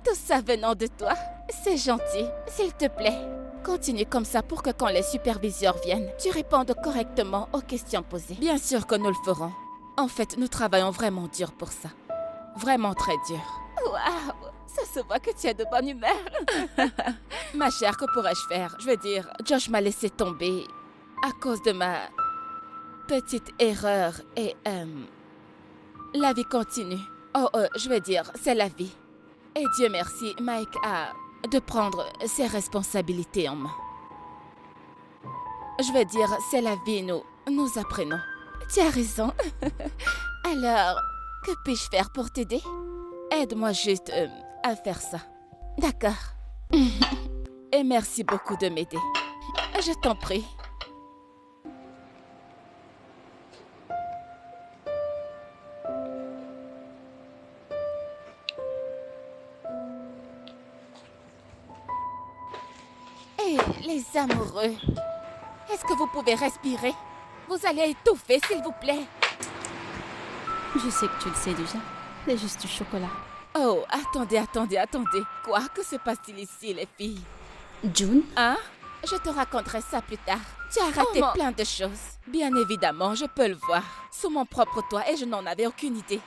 Tout ça venant de toi, c'est gentil. S'il te plaît, continue comme ça pour que quand les superviseurs viennent, tu répondes correctement aux questions posées. Bien sûr que nous le ferons. En fait, nous travaillons vraiment dur pour ça. Vraiment très dur. Waouh, ça se voit que tu es de bonne humeur. Ma chère, que pourrais-je faire? Je veux dire, Josh m'a laissé tomber à cause de ma petite erreur et la vie continue. Je veux dire, c'est la vie. Et Dieu merci, Mike a de prendre ses responsabilités en main. Je veux dire, c'est la vie, nous apprenons. Tu as raison. Alors, que puis-je faire pour t'aider? Aide-moi juste à faire ça. D'accord. Et merci beaucoup de m'aider. Je t'en prie. Et les amoureux, est-ce que vous pouvez respirer? Vous allez étouffer, s'il vous plaît. Je sais que tu le sais déjà. C'est juste du chocolat. Oh, attendez. Quoi? Que se passe-t-il ici, les filles? June? Hein? Je te raconterai ça plus tard. Tu as raté plein de choses. Bien évidemment, je peux le voir. Sous mon propre toit et je n'en avais aucune idée.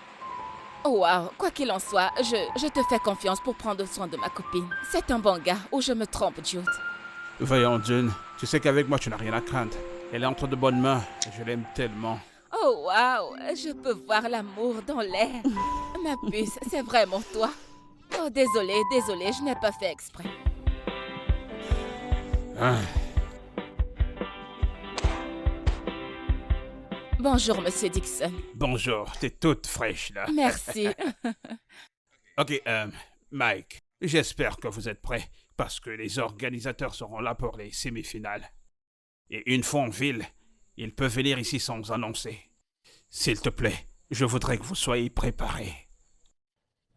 Oh wow, quoi qu'il en soit, je te fais confiance pour prendre soin de ma copine. C'est un bon gars, ou je me trompe, Jude? Voyons, June, tu sais qu'avec moi, tu n'as rien à craindre. Elle est entre de bonnes mains et je l'aime tellement. Oh wow, je peux voir l'amour dans l'air. Ma puce, c'est vraiment toi. Oh, désolé, je n'ai pas fait exprès. Ah. Bonjour, Monsieur Dixon. Bonjour, t'es toute fraîche là. Merci. Ok, Mike, j'espère que vous êtes prêts parce que les organisateurs seront là pour les semi-finales. Et une fois en ville, ils peuvent venir ici sans annoncer. S'il te plaît, je voudrais que vous soyez préparés.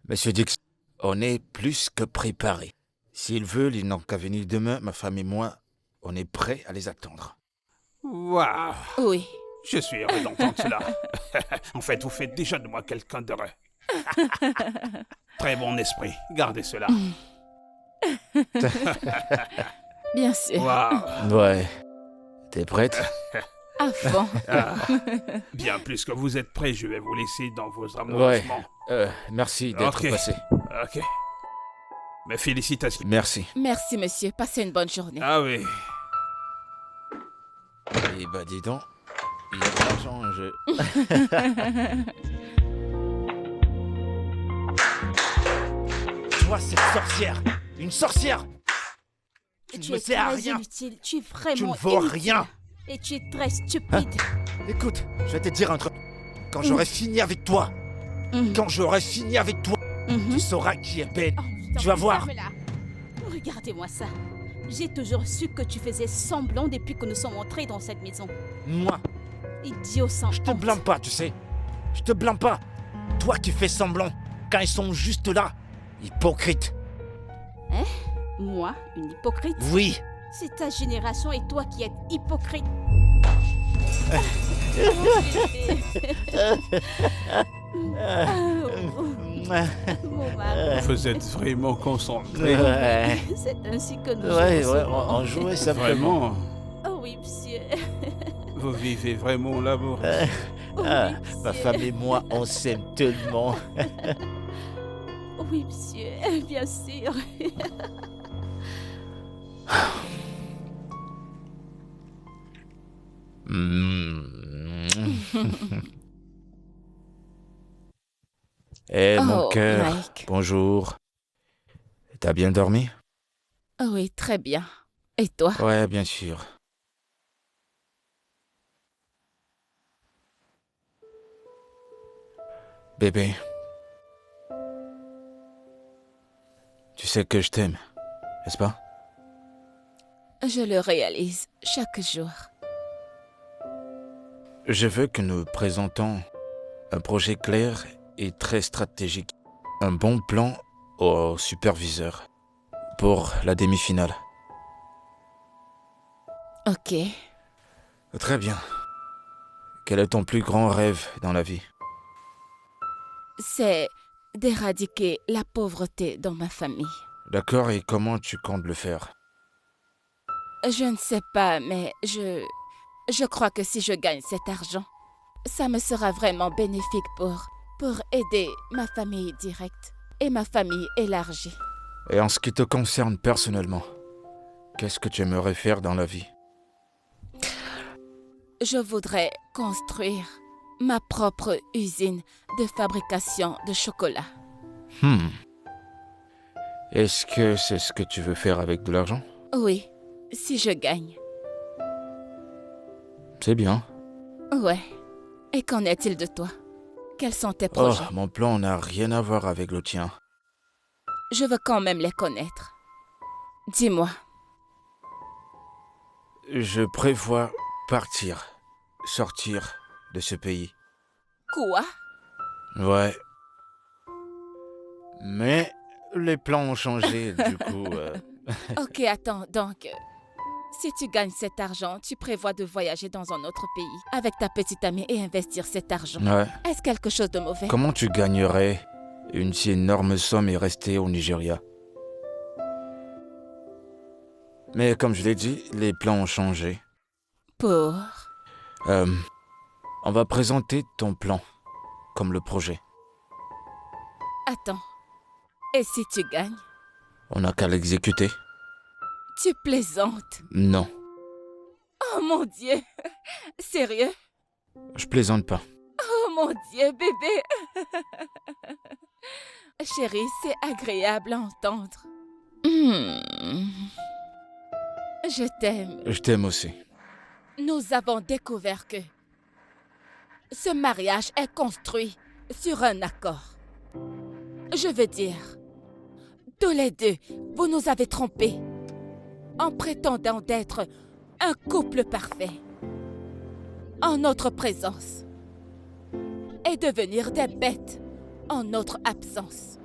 Monsieur Dix, on est plus que préparés. S'ils veulent, ils n'ont qu'à venir demain. Ma femme et moi, on est prêts à les attendre. Waouh! Oui, Je suis heureux d'entendre cela. En fait, vous faites déjà de moi quelqu'un d'heureux. Très bon esprit, gardez cela. Bien sûr. Waouh. Ouais. T'es prête? À fond. Ah. Bien plus que vous êtes prêts, je vais vous laisser dans vos Ouais. amoureusement. Merci d'être Ok. passé. Ok. Mes félicitations. Merci. Merci, monsieur. Passez une bonne journée. Ah oui. Eh bah dis donc, il y a de l'argent en jeu. Toi, cette sorcière. Une sorcière. Tu Tu ne es sers à très rien. inutile. Tu es Tu vraiment ne vaux inutile. rien. Et tu es très stupide. Écoute, je vais te dire un truc. Quand j'aurai fini avec toi, quand j'aurai fini avec toi, tu sauras qui est Ben. Oh, putain, Tu vas voir. ferme-la. Regardez-moi ça. J'ai toujours su que tu faisais semblant depuis que nous sommes entrés dans cette maison. Moi, Idiot sans je te honte. blâme pas, tu sais. Je te blâme pas. Toi qui fais semblant, quand ils sont juste là. Hypocrite. Moi, une hypocrite. Oui. C'est ta génération et toi qui êtes hypocrite. Mon mari, Vous êtes vraiment concentré. Ouais, c'est ainsi que nous ouais, jouons souvent. on jouait simplement. Vraiment, Oh oui, monsieur. vous vivez vraiment l'amour. Oh, Ah, oui, ma monsieur. femme et moi, on s'aime tellement. Oui, monsieur, bien sûr. Eh mon Oh, cœur, Mike. bonjour. T'as bien dormi? Oh oui, très bien. Et toi? Ouais, bien sûr. Bébé, tu sais que je t'aime, n'est-ce pas? Je le réalise chaque jour. Je veux que nous présentons un projet clair et très stratégique. Un bon plan au superviseur pour la demi-finale. Ok. Très bien. Quel est ton plus grand rêve dans la vie? C'est d'éradiquer la pauvreté dans ma famille. D'accord, et comment tu comptes le faire? Je ne sais pas, mais je crois que si je gagne cet argent, ça me sera vraiment bénéfique pour aider ma famille directe et ma famille élargie. Et en ce qui te concerne personnellement, qu'est-ce que tu aimerais faire dans la vie? Je voudrais construire ma propre usine de fabrication de chocolat. Est-ce que c'est ce que tu veux faire avec de l'argent? Oui, si je gagne. C'est bien. Ouais. Et qu'en est-il de toi? Quels sont tes Oh, projets? mon plan n'a rien à voir avec le tien. Je veux quand même les connaître. Dis-moi. Je prévois sortir de ce pays. Quoi? Ouais. Mais les plans ont changé, du coup. Ok, attends, donc, si tu gagnes cet argent, tu prévois de voyager dans un autre pays avec ta petite amie et investir cet argent. Ouais. Est-ce quelque chose de mauvais? Comment tu gagnerais une si énorme somme et rester au Nigeria? Mais comme je l'ai dit, les plans ont changé. Pour... On va présenter ton plan comme le projet. Attends. Et si tu gagnes? On n'a qu'à l'exécuter. Tu plaisantes. Non, Oh mon Dieu! Sérieux? je plaisante pas. Oh mon Dieu, bébé! Chérie, c'est agréable à entendre. Je t'aime. Je t'aime aussi. Nous avons découvert que ce mariage est construit sur un accord. Je veux dire, tous les deux, vous nous avez trompés en prétendant d'être un couple parfait en notre présence et devenir des bêtes en notre absence.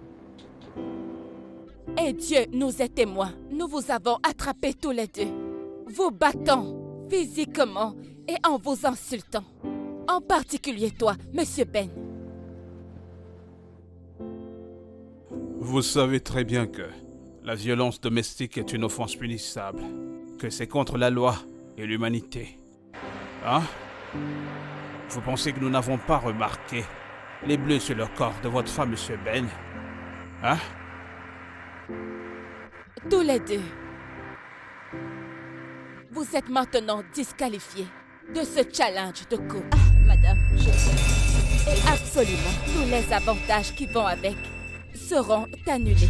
Et Dieu nous est témoin. Nous vous avons attrapés tous les deux, vous battant physiquement et en vous insultant. En particulier toi, Monsieur Ben. Vous savez très bien que la violence domestique est une offense punissable, que c'est contre la loi et l'humanité. Hein? Vous pensez que nous n'avons pas remarqué les bleus sur le corps de votre femme, Monsieur Ben? Hein? Tous les deux. Vous êtes maintenant disqualifiés de ce challenge de couple. Madame, je sais. Et absolument, tous les avantages qui vont avec seront annulés.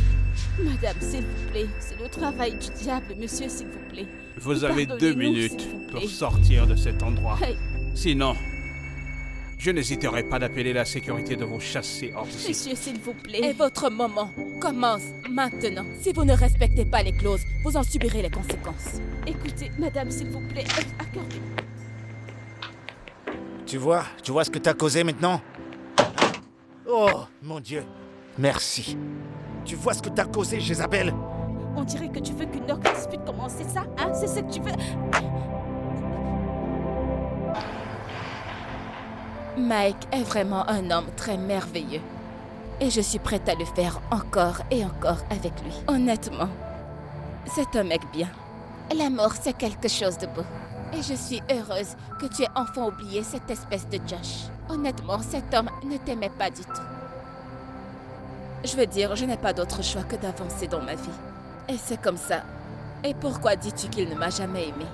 Madame, s'il vous plaît, c'est le travail du diable, monsieur, s'il vous plaît. Vous avez 2 Pardonnez-nous, minutes s'il vous plaît. pour sortir de cet endroit. Hey. Sinon, je n'hésiterai pas d'appeler la sécurité de vous chasser hors d'ici. Monsieur, s'il vous plaît. Et votre moment commence maintenant. Si vous ne respectez pas les clauses, vous en subirez les conséquences. Écoutez, madame, s'il vous plaît, accordez. Tu vois ce que t'as causé maintenant? Oh, mon Dieu. Merci. Tu vois ce que t'as causé, Jézabel? On dirait que tu veux qu'une autre dispute commence, c'est ça, hein? C'est ce que tu veux? Mike est vraiment un homme très merveilleux. Et je suis prête à le faire encore et encore avec lui. Honnêtement, c'est un mec bien. L'amour, c'est quelque chose de beau. Et je suis heureuse que tu aies enfin oublié cette espèce de Josh. Honnêtement, cet homme ne t'aimait pas du tout. Je veux dire, je n'ai pas d'autre choix que d'avancer dans ma vie. Et c'est comme ça. Et pourquoi dis-tu qu'il ne m'a jamais aimé?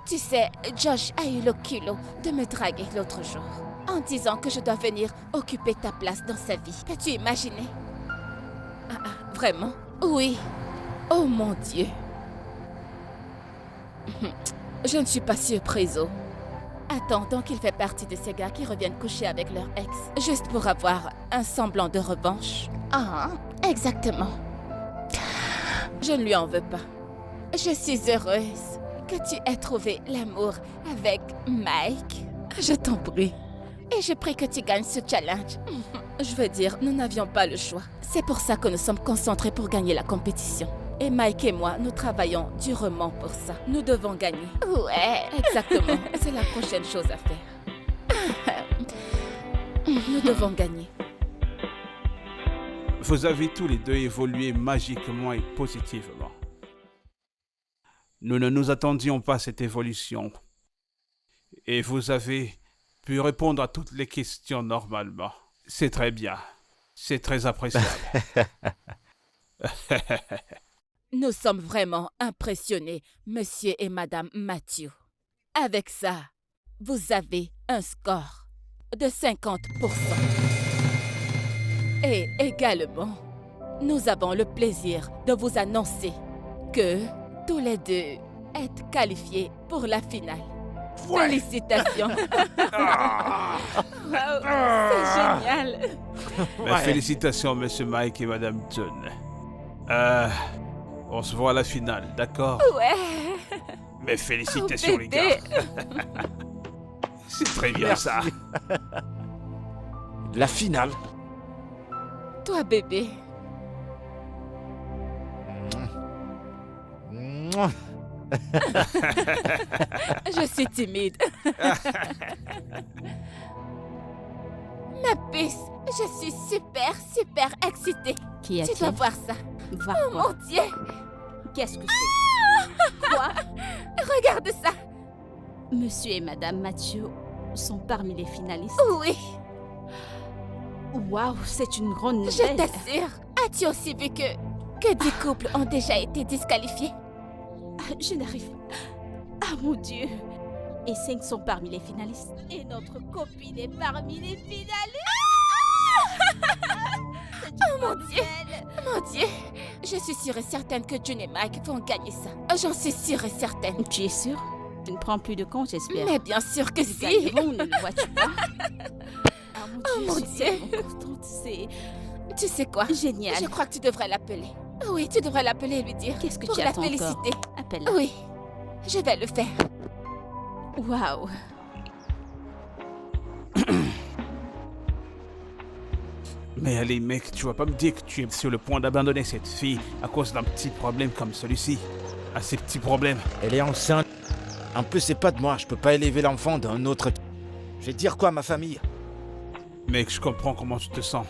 Tu sais, Josh a eu le culot de me draguer l'autre jour, en disant que je dois venir occuper ta place dans sa vie. Peux-tu imaginer? Vraiment? Oui. Oh mon Dieu. Je ne suis pas surprise, oh. Attends, donc il fait partie de ces gars qui reviennent coucher avec leur ex, juste pour avoir un semblant de revanche. Ah, exactement. Je ne lui en veux pas. Je suis heureuse que tu aies trouvé l'amour avec Mike. Je t'en prie. Et je prie que tu gagnes ce challenge. Je veux dire, nous n'avions pas le choix. C'est pour ça que nous sommes concentrés pour gagner la compétition. Et Mike et moi, nous travaillons durement pour ça. Nous devons gagner. Ouais. Exactement. C'est la prochaine chose à faire. Nous devons gagner. Vous avez tous les deux évolué magiquement et positivement. Nous ne nous attendions pas à cette évolution. Et vous avez pu répondre à toutes les questions normalement. C'est très bien. C'est très appréciable. Nous sommes vraiment impressionnés, monsieur et madame Matthew. Avec ça, vous avez un score de 50%. Et également, nous avons le plaisir de vous annoncer que tous les deux êtes qualifiés pour la finale. Ouais. Félicitations! Wow, c'est génial! Mais félicitations, monsieur Mike et madame John. On se voit à la finale, d'accord? Ouais! Mais félicitations, Oh, les bébé. gars. C'est très bien Merci. ça. La finale? Toi, bébé, Mouah. je suis timide. Ma puce, je suis super excitée. Qui Tu dois voir ça. Va Oh voir. mon Dieu! Qu'est-ce que c'est? Quoi? Regarde ça! Monsieur et madame Mathieu sont parmi les finalistes. Oui, Waouh, c'est une grande je nouvelle. t'assure. As-tu aussi vu que 10 couples ont déjà été disqualifiés? Je n'arrive pas. Ah mon Dieu. Et 5 sont parmi les finalistes. Et notre copine est parmi les finalistes. Oh mon Dieu! Mon Dieu! Je suis sûre et certaine que June et Mike vont gagner ça. J'en suis sûre et certaine. Tu es sûr? Tu ne prends plus de compte, j'espère. Mais bien sûr que Ils si! gagneront, ne le vois-tu pas? Ah mon Oh Dieu, mon je suis Dieu. tellement contente, c'est Tu sais quoi? génial. Je crois que tu devrais l'appeler. Oui, tu devrais l'appeler et lui dire. Qu'est-ce que pour tu la attends féliciter. encore? Appelle-la. Oui, je vais le faire. Waouh. Mais allez, mec, tu vas pas me dire que tu es sur le point d'abandonner cette fille à cause d'un petit problème comme celui-ci. À ces petits problèmes. Elle est enceinte. En plus, c'est pas de moi. Je peux pas élever l'enfant d'un autre. Je vais dire quoi à ma famille? Mec, je comprends comment tu te sens.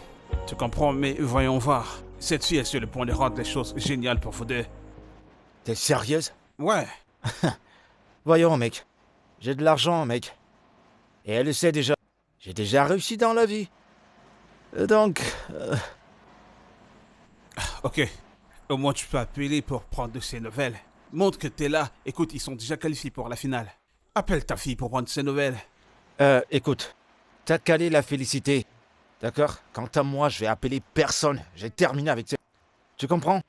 Tu comprends, mais voyons voir. Cette fille est sur le point de rendre les choses géniales pour vous deux. T'es sérieuse? Ouais. Voyons, mec. J'ai de l'argent, mec. Et elle le sait déjà. J'ai déjà réussi dans la vie. Donc... Ok. Au moins tu peux appeler pour prendre de ses nouvelles. Montre que t'es là. Écoute, ils sont déjà qualifiés pour la finale. Appelle ta fille pour prendre ses nouvelles. Écoute. T'as calé la félicité. D'accord? Quant à moi, je vais appeler personne. J'ai terminé avec ça. Tu comprends?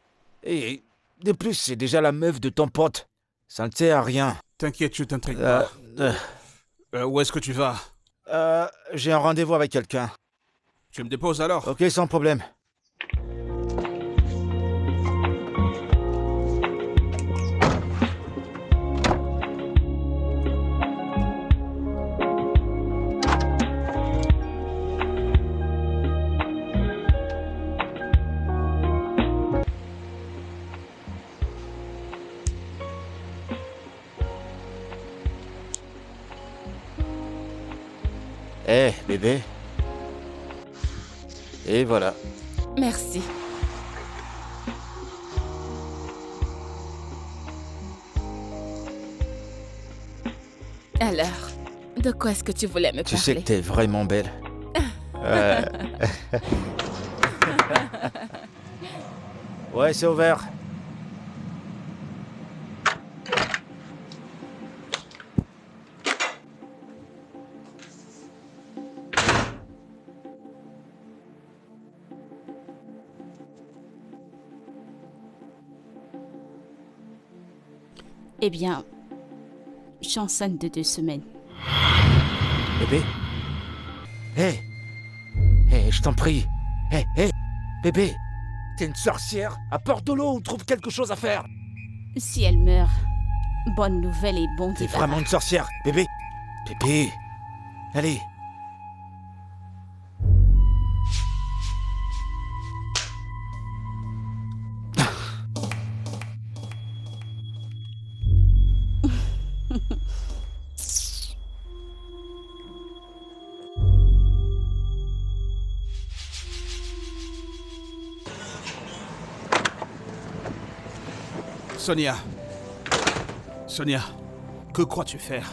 Et de plus, c'est déjà la meuf de ton pote. Ça ne sert à rien. T'inquiète, je t'intrigue pas. Où est-ce que tu vas? J'ai un rendez-vous avec quelqu'un. Tu me déposes alors? Ok, sans problème. Hé, bébé. Et voilà. Merci. Alors, de quoi est-ce que tu voulais me parler? Tu sais que t'es vraiment belle. Ouais, c'est ouvert. Eh bien, je suis enceinte de 2 semaines. Bébé? Hé! Hé, je t'en prie. Hé, bébé! T'es une sorcière? Apporte de l'eau ou trouve quelque chose à faire. Si elle meurt, bonne nouvelle et bon T'es débarras. vraiment une sorcière, bébé? Bébé! Allez! Sonia. Sonia, que crois-tu faire?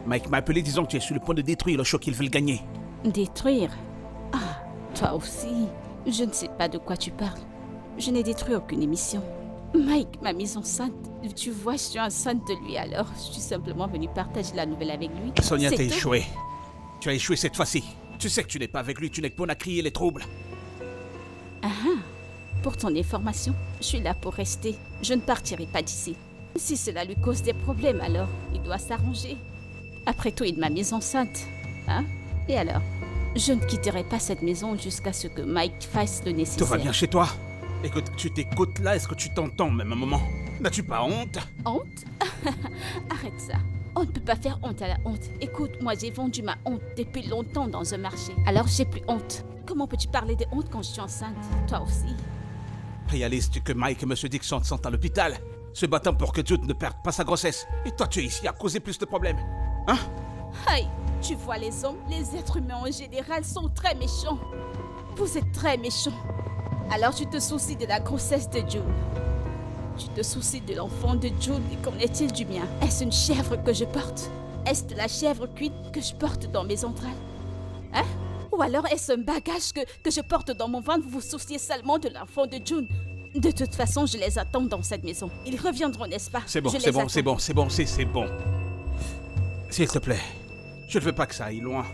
Mike m'a appelé disant que tu es sur le point de détruire le show qu'ils veulent gagner. Détruire? Ah, toi aussi. Je ne sais pas de quoi tu parles. Je n'ai détruit aucune émission. Mike m'a mise enceinte. Tu vois, je suis enceinte de lui alors. Je suis simplement venue partager la nouvelle avec lui. Sonia, C'est t'as tout. échoué. Tu as échoué cette fois-ci. Tu sais que tu n'es pas avec lui, tu n'es que bonne à crier les troubles. Pour ton information, je suis là pour rester. Je ne partirai pas d'ici. Si cela lui cause des problèmes, alors il doit s'arranger. Après tout, il m'a mise enceinte. Hein? Et alors? Je ne quitterai pas cette maison jusqu'à ce que Mike fasse le nécessaire. Tout va bien chez toi? Écoute, tu t'écoutes là, est-ce que tu t'entends même un moment? N'as-tu pas honte? Honte? Arrête ça. On ne peut pas faire honte à la honte. Écoute, moi j'ai vendu ma honte depuis longtemps dans un marché. Alors j'ai plus honte. Comment peux-tu parler de honte quand je suis enceinte? Toi aussi. Réalise-tu que Mike et M. Dixon sont à l'hôpital, se battant pour que Jude ne perde pas sa grossesse? Et toi, tu es ici à causer plus de problèmes. Hein? Aïe, tu vois les hommes, les êtres humains en général sont très méchants. Vous êtes très méchants. Alors tu te soucies de la grossesse de Jude. Tu te soucies de l'enfant de Jude et qu'en est-il du mien? Est-ce une chèvre que je porte? Est-ce de la chèvre cuite que je porte dans mes entrailles? Hein? Ou alors est-ce un bagage que je porte dans mon ventre? Vous vous souciez seulement de l'enfant de June. De toute façon, je les attends dans cette maison. Ils reviendront, n'est-ce pas? C'est bon, Je les c'est bon, attends. c'est bon, c'est bon, c'est bon. S'il te plaît, je ne veux pas que ça aille loin.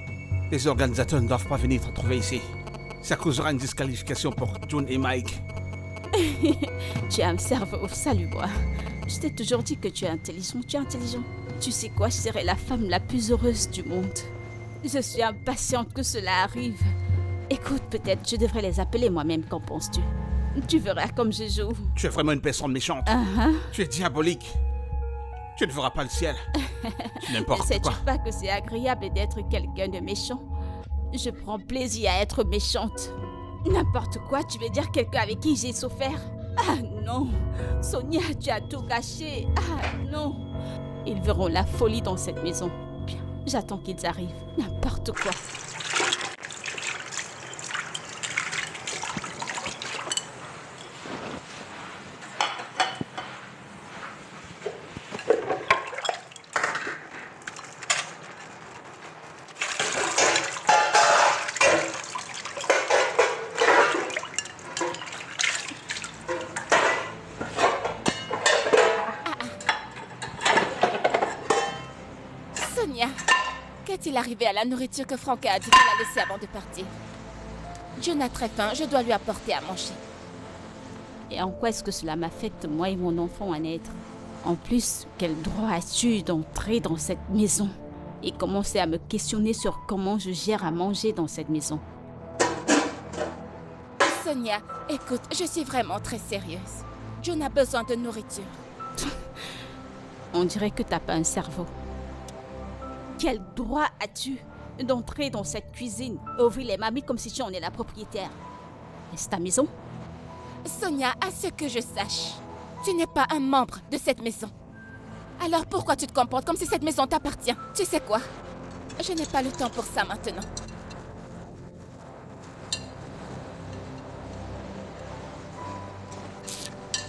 Les organisateurs ne doivent pas venir te trouver ici. Ça causera une disqualification pour June et Mike. Tu as un cerveau, salut-moi. Je t'ai toujours dit que tu es intelligent, tu es intelligent. Tu sais quoi, je serai la femme la plus heureuse du monde. Je suis impatiente que cela arrive. Écoute, peut-être je devrais les appeler moi-même, qu'en penses-tu? Tu verras comme je joue. Tu es vraiment une personne méchante. Tu es diabolique. Tu ne verras pas le ciel. Tu Ne n'importe sais-tu quoi. pas que c'est agréable d'être quelqu'un de méchant? Je prends plaisir à être méchante. N'importe quoi, tu veux dire quelqu'un avec qui j'ai souffert? Ah non! Sonia, tu as tout gâché. Ah non! Ils verront la folie dans cette maison. Bien, J'attends qu'ils arrivent. N'importe quoi. Sonia, qu'est-il arrivé à la nourriture que Franca a dit qu'elle a laissée avant de partir? June a très faim, je dois lui apporter à manger. Et en quoi est-ce que cela m'affecte, moi et mon enfant à naître? En plus, quel droit as-tu d'entrer dans cette maison et commencer à me questionner sur comment je gère à manger dans cette maison? Sonia, écoute, je suis vraiment très sérieuse. June a besoin de nourriture. On dirait que t'as pas un cerveau. Quel droit as-tu d'entrer dans cette cuisine, ouvrir les mamies comme si tu en es la propriétaire? Est-ce ta maison? Sonia, à ce que je sache, tu n'es pas un membre de cette maison. Alors pourquoi tu te comportes comme si cette maison t'appartient? Tu sais quoi? Je n'ai pas le temps pour ça maintenant.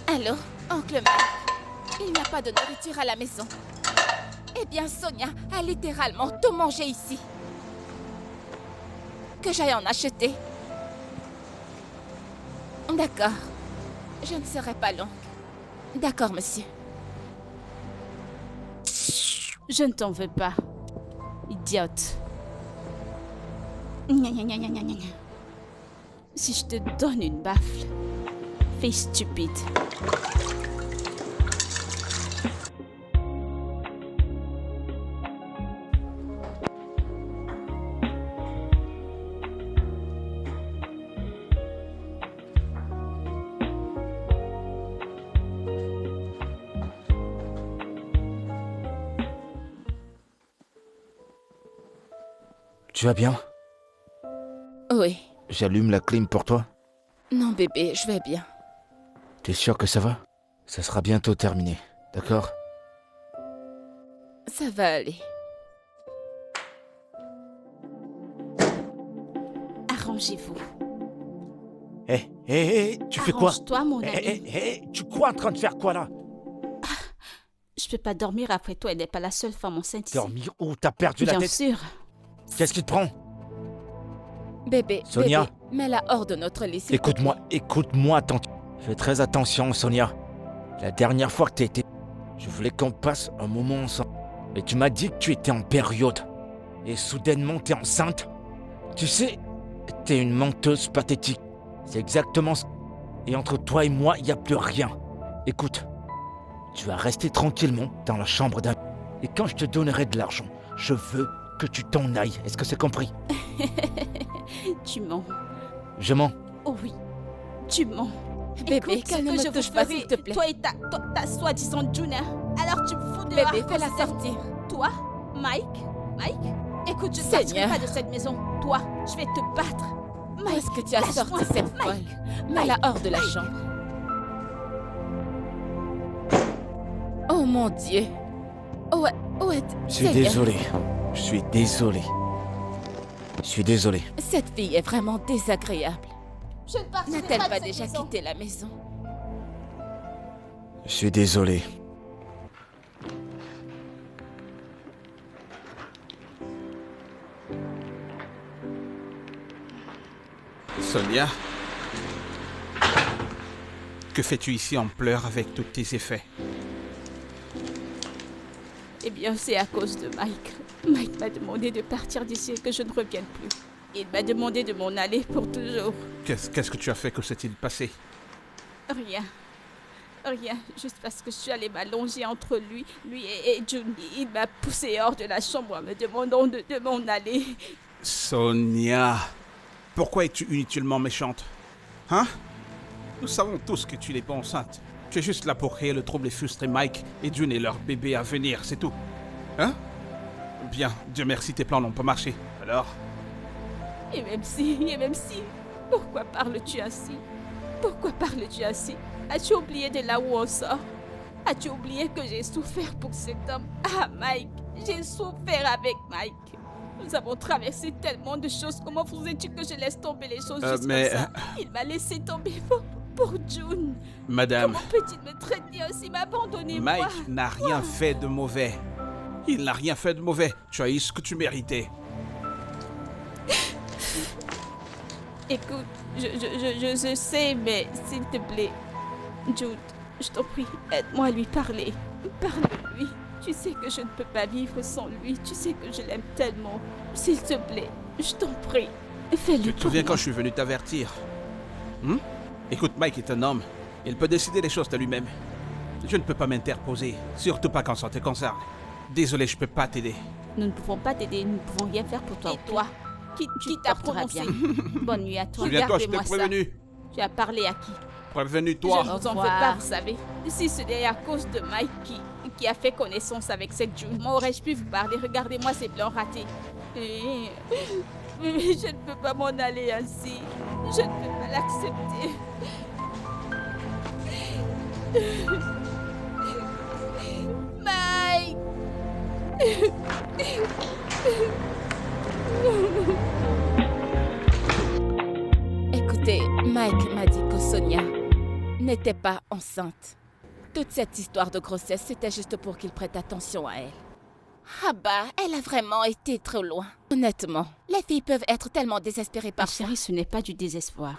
Allô, oncle Mike, il n'y a pas de nourriture à la maison. Eh bien, Sonia a littéralement tout mangé ici. Que j'aille en acheter. D'accord. Je ne serai pas longue. D'accord, monsieur. Je ne t'en veux pas. Idiote. Gna, gna, gna, gna, gna, gna. Si je te donne une baffle, fais stupide. Tu vas bien? Oui. J'allume la clim pour toi. Non, bébé, je vais bien. T'es sûr que ça va? Ça sera bientôt terminé, d'accord? Ça va aller. Arrangez-vous. Hé, tu fais quoi? Arrange-toi, mon ami. Hé, tu crois en train de faire quoi là? Je peux pas dormir après toi, elle n'est pas la seule femme enceinte ici. Dormir où? T'as perdu la Bien tête? sûr. Qu'est-ce qui te prend? Bébé, Sonia. bébé, mets-la hors de notre lit, s'il te plaît. Écoute-moi attentivement. Fais très attention, Sonia. La dernière fois que t'as été, je voulais qu'on passe un moment ensemble. Et tu m'as dit que tu étais en période. Et soudainement, t'es enceinte. Tu sais, t'es une menteuse pathétique. C'est exactement ce... Et entre toi et moi, il n'y a plus rien. Écoute, tu vas rester tranquillement dans la chambre d'un... Et quand je te donnerai de l'argent, je veux que tu t'en ailles. Est-ce que c'est compris? Tu mens. Je mens. Oh oui, tu mens. Bébé, Écoute, qu'elle ne ce que me je touche vous pas, ferai, s'il te plaît. Toi et ta soi-disant Juna. Alors tu me fous dehors. Bébé, fais-la sortir. Toi, Mike, écoute, je ne Seigneur. sortirai pas de cette maison. Toi, je vais te battre. Où Mike, est-ce que tu as lâche-moi. sorti cette folle? Mike, Mets-la hors de la Mike. chambre. Oh mon Dieu. Où est... Je suis désolé. Je suis désolé. Je suis désolé. Cette fille est vraiment désagréable. Je ne partirai N'a-t-elle pas pas de cette déjà maison. quitté la maison? Je suis désolé. Sonia, que fais-tu ici en pleurs avec tous tes effets? Eh bien, c'est à cause de Mike. Mike m'a demandé de partir d'ici et que je ne revienne plus. Il m'a demandé de m'en aller pour toujours. Qu'est-ce que tu as fait? Que s'est-il passé? Rien. Rien. Juste parce que je suis allée m'allonger entre lui et June. Il m'a poussé hors de la chambre en me demandant de m'en aller. Sonia, pourquoi es-tu inutilement méchante? Hein? Nous savons tous que tu n'es pas enceinte. Tu es juste là pour créer le trouble et frustrer Mike et June et leur bébé à venir, c'est tout. Hein? Bien, Dieu merci, tes plans n'ont pas marché. Alors? Et même si, pourquoi parles-tu ainsi? Pourquoi parles-tu ainsi? As-tu oublié de là où on sort? As-tu oublié que j'ai souffert pour cet homme? Ah, Mike, J'ai souffert avec Mike. Nous avons traversé tellement de choses. Comment voudrais-tu que je laisse tomber les choses juste mais, comme ça? Il m'a laissé tomber pour June. Madame, Comment peut-il me traiter ainsi, m'abandonner, moi? Mike n'a rien fait de mauvais. Il n'a rien fait de mauvais. Tu as eu ce que tu méritais. Écoute, je sais, mais s'il te plaît, Jude, je t'en prie, aide-moi à lui parler. Parle-lui. Tu sais que je ne peux pas vivre sans lui. Tu sais que je l'aime tellement. S'il te plaît, je t'en prie, fais-le. Tu te souviens quand je suis venu t'avertir? Écoute, Mike est un homme. Il peut décider les choses de lui-même. Je ne peux pas m'interposer, surtout pas quand ça te concerne. Désolé, je peux pas t'aider. Nous ne pouvons pas t'aider, nous ne pouvons rien faire pour toi. Et toi? Qui t'a prononcé? Bonne nuit à toi. Souviens-toi, je t'ai Regardez-moi ça. prévenu. Tu as parlé à qui? Prévenu-toi. Je ne vous en veux pas, vous savez. Si ce n'est à cause de Mike qui a fait connaissance avec cette June, moi aurais-je pu vous parler? Regardez-moi ces plans ratés. Mais je ne peux pas m'en aller ainsi. Je ne peux pas l'accepter. Mike! Écoutez, Mike m'a dit que Sonia n'était pas enceinte. Toute cette histoire de grossesse, c'était juste pour qu'il prête attention à elle. Ah bah, elle a vraiment été trop loin. Honnêtement, les filles peuvent être tellement désespérées Ma parfois. chérie, ce n'est pas du désespoir.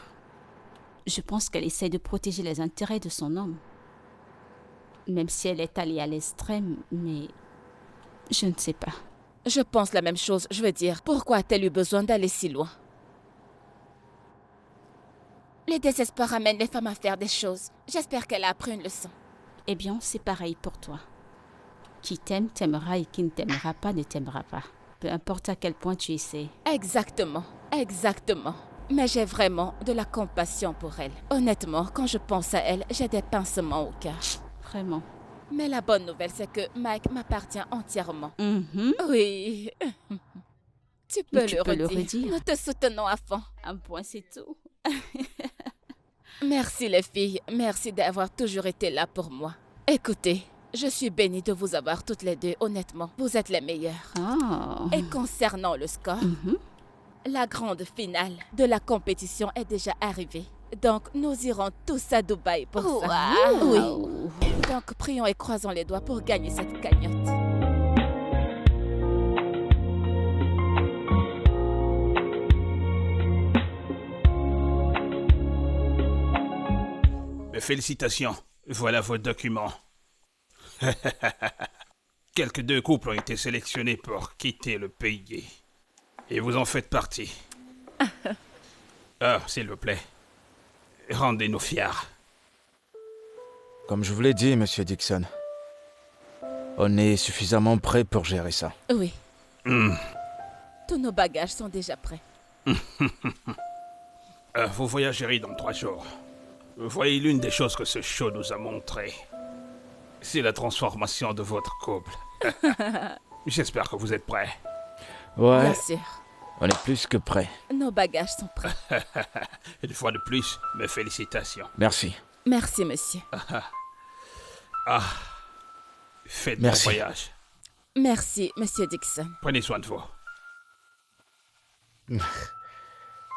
Je pense qu'elle essaie de protéger les intérêts de son homme. Même si elle est allée à l'extrême, mais je ne sais pas. Je pense la même chose. Je veux dire, pourquoi a-t-elle eu besoin d'aller si loin? Le désespoir amène les femmes à faire des choses. J'espère qu'elle a appris une leçon. Eh bien, c'est pareil pour toi. Qui t'aime, t'aimera et qui ne t'aimera pas, ne t'aimera pas. Peu importe à quel point tu essaies. Exactement, exactement. Mais j'ai vraiment de la compassion pour elle. Honnêtement, quand je pense à elle, j'ai des pincements au cœur. Vraiment. Mais la bonne nouvelle, c'est que Mike m'appartient entièrement. Mhm. Oui. Tu peux Tu le peux le redire. redire. Nous te soutenons à fond. Un point, c'est tout. Merci les filles. Merci d'avoir toujours été là pour moi. Écoutez, je suis bénie de vous avoir toutes les deux, honnêtement. Vous êtes les meilleures. Oh. Et concernant le score, la grande finale de la compétition est déjà arrivée. Donc, nous irons tous à Dubaï pour ça. Oui. Donc, prions et croisons les doigts pour gagner cette cagnotte. Mes félicitations. Voilà vos documents. Quelques deux couples ont été sélectionnés pour quitter le pays. Et vous en faites partie. Ah, s'il vous plaît. Rendez-nous fiers. Comme je vous l'ai dit, monsieur Dixon, on est suffisamment prêt pour gérer ça. Oui. Tous nos bagages sont déjà prêts. Vous voyagerez dans 3 jours. Voyez l'une des choses que ce show nous a montré. C'est la transformation de votre couple. J'espère que vous êtes prêts. Ouais, Bien sûr. on est plus que prêt. Nos bagages sont prêts. Une fois de plus, mes félicitations. Merci. Merci, monsieur. Faites bon Merci. voyage. Merci, monsieur Dixon. Prenez soin de vous.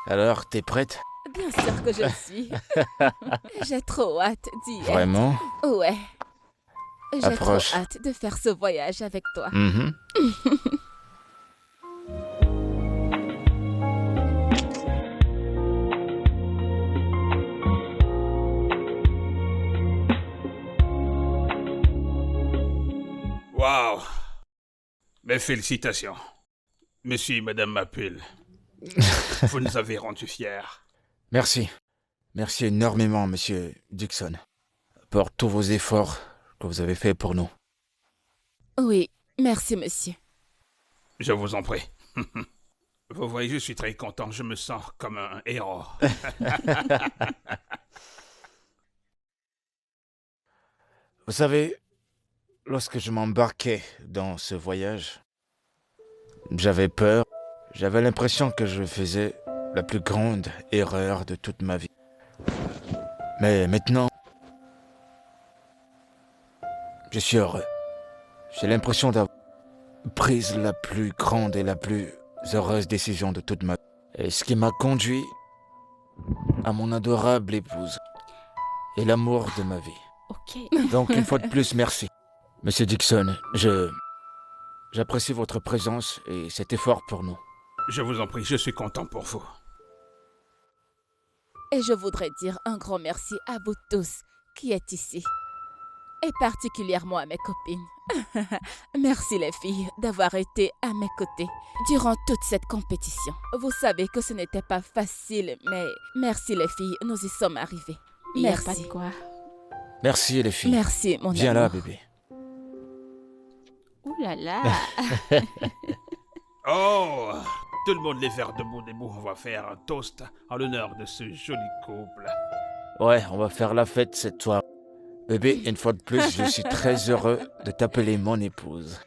Alors, t'es prête? Bien sûr que je le suis. J'ai trop hâte d'y être. Vraiment? Ouais. J'ai Approche. trop hâte de faire ce voyage avec toi. Mhm. Waouh! Mes félicitations. Monsieur et Madame Mappel. Vous nous avez rendus fiers. Merci. Merci énormément, monsieur Dixon, pour tous vos efforts que vous avez faits pour nous. Oui, merci, monsieur. Je vous en prie. Vous voyez, je suis très content. Je me sens comme un héros. Vous savez, lorsque je m'embarquais dans ce voyage, j'avais peur. J'avais l'impression que je faisais la plus grande erreur de toute ma vie. Mais maintenant, je suis heureux. J'ai l'impression prise la plus grande et la plus heureuse décision de toute ma vie. Et ce qui m'a conduit à mon adorable épouse et l'amour de ma vie. Ok. Donc, une fois de plus, merci. Monsieur Dixon, j'apprécie votre présence et cet effort pour nous. Je vous en prie, je suis content pour vous. Et je voudrais dire un grand merci à vous tous qui êtes ici. Et particulièrement à mes copines. Merci les filles d'avoir été à mes côtés durant toute cette compétition. Vous savez que ce n'était pas facile, mais merci les filles, nous y sommes arrivés. Il n'y a pas Merci. de quoi. Merci les filles. Merci mon Viens amour. là, bébé. Ouh là là. Oh, tout le monde les verres debout, on va faire un toast en l'honneur de ce joli couple. Ouais, on va faire la fête cette soirée. Bébé, une fois de plus, je suis très heureux de t'appeler mon épouse.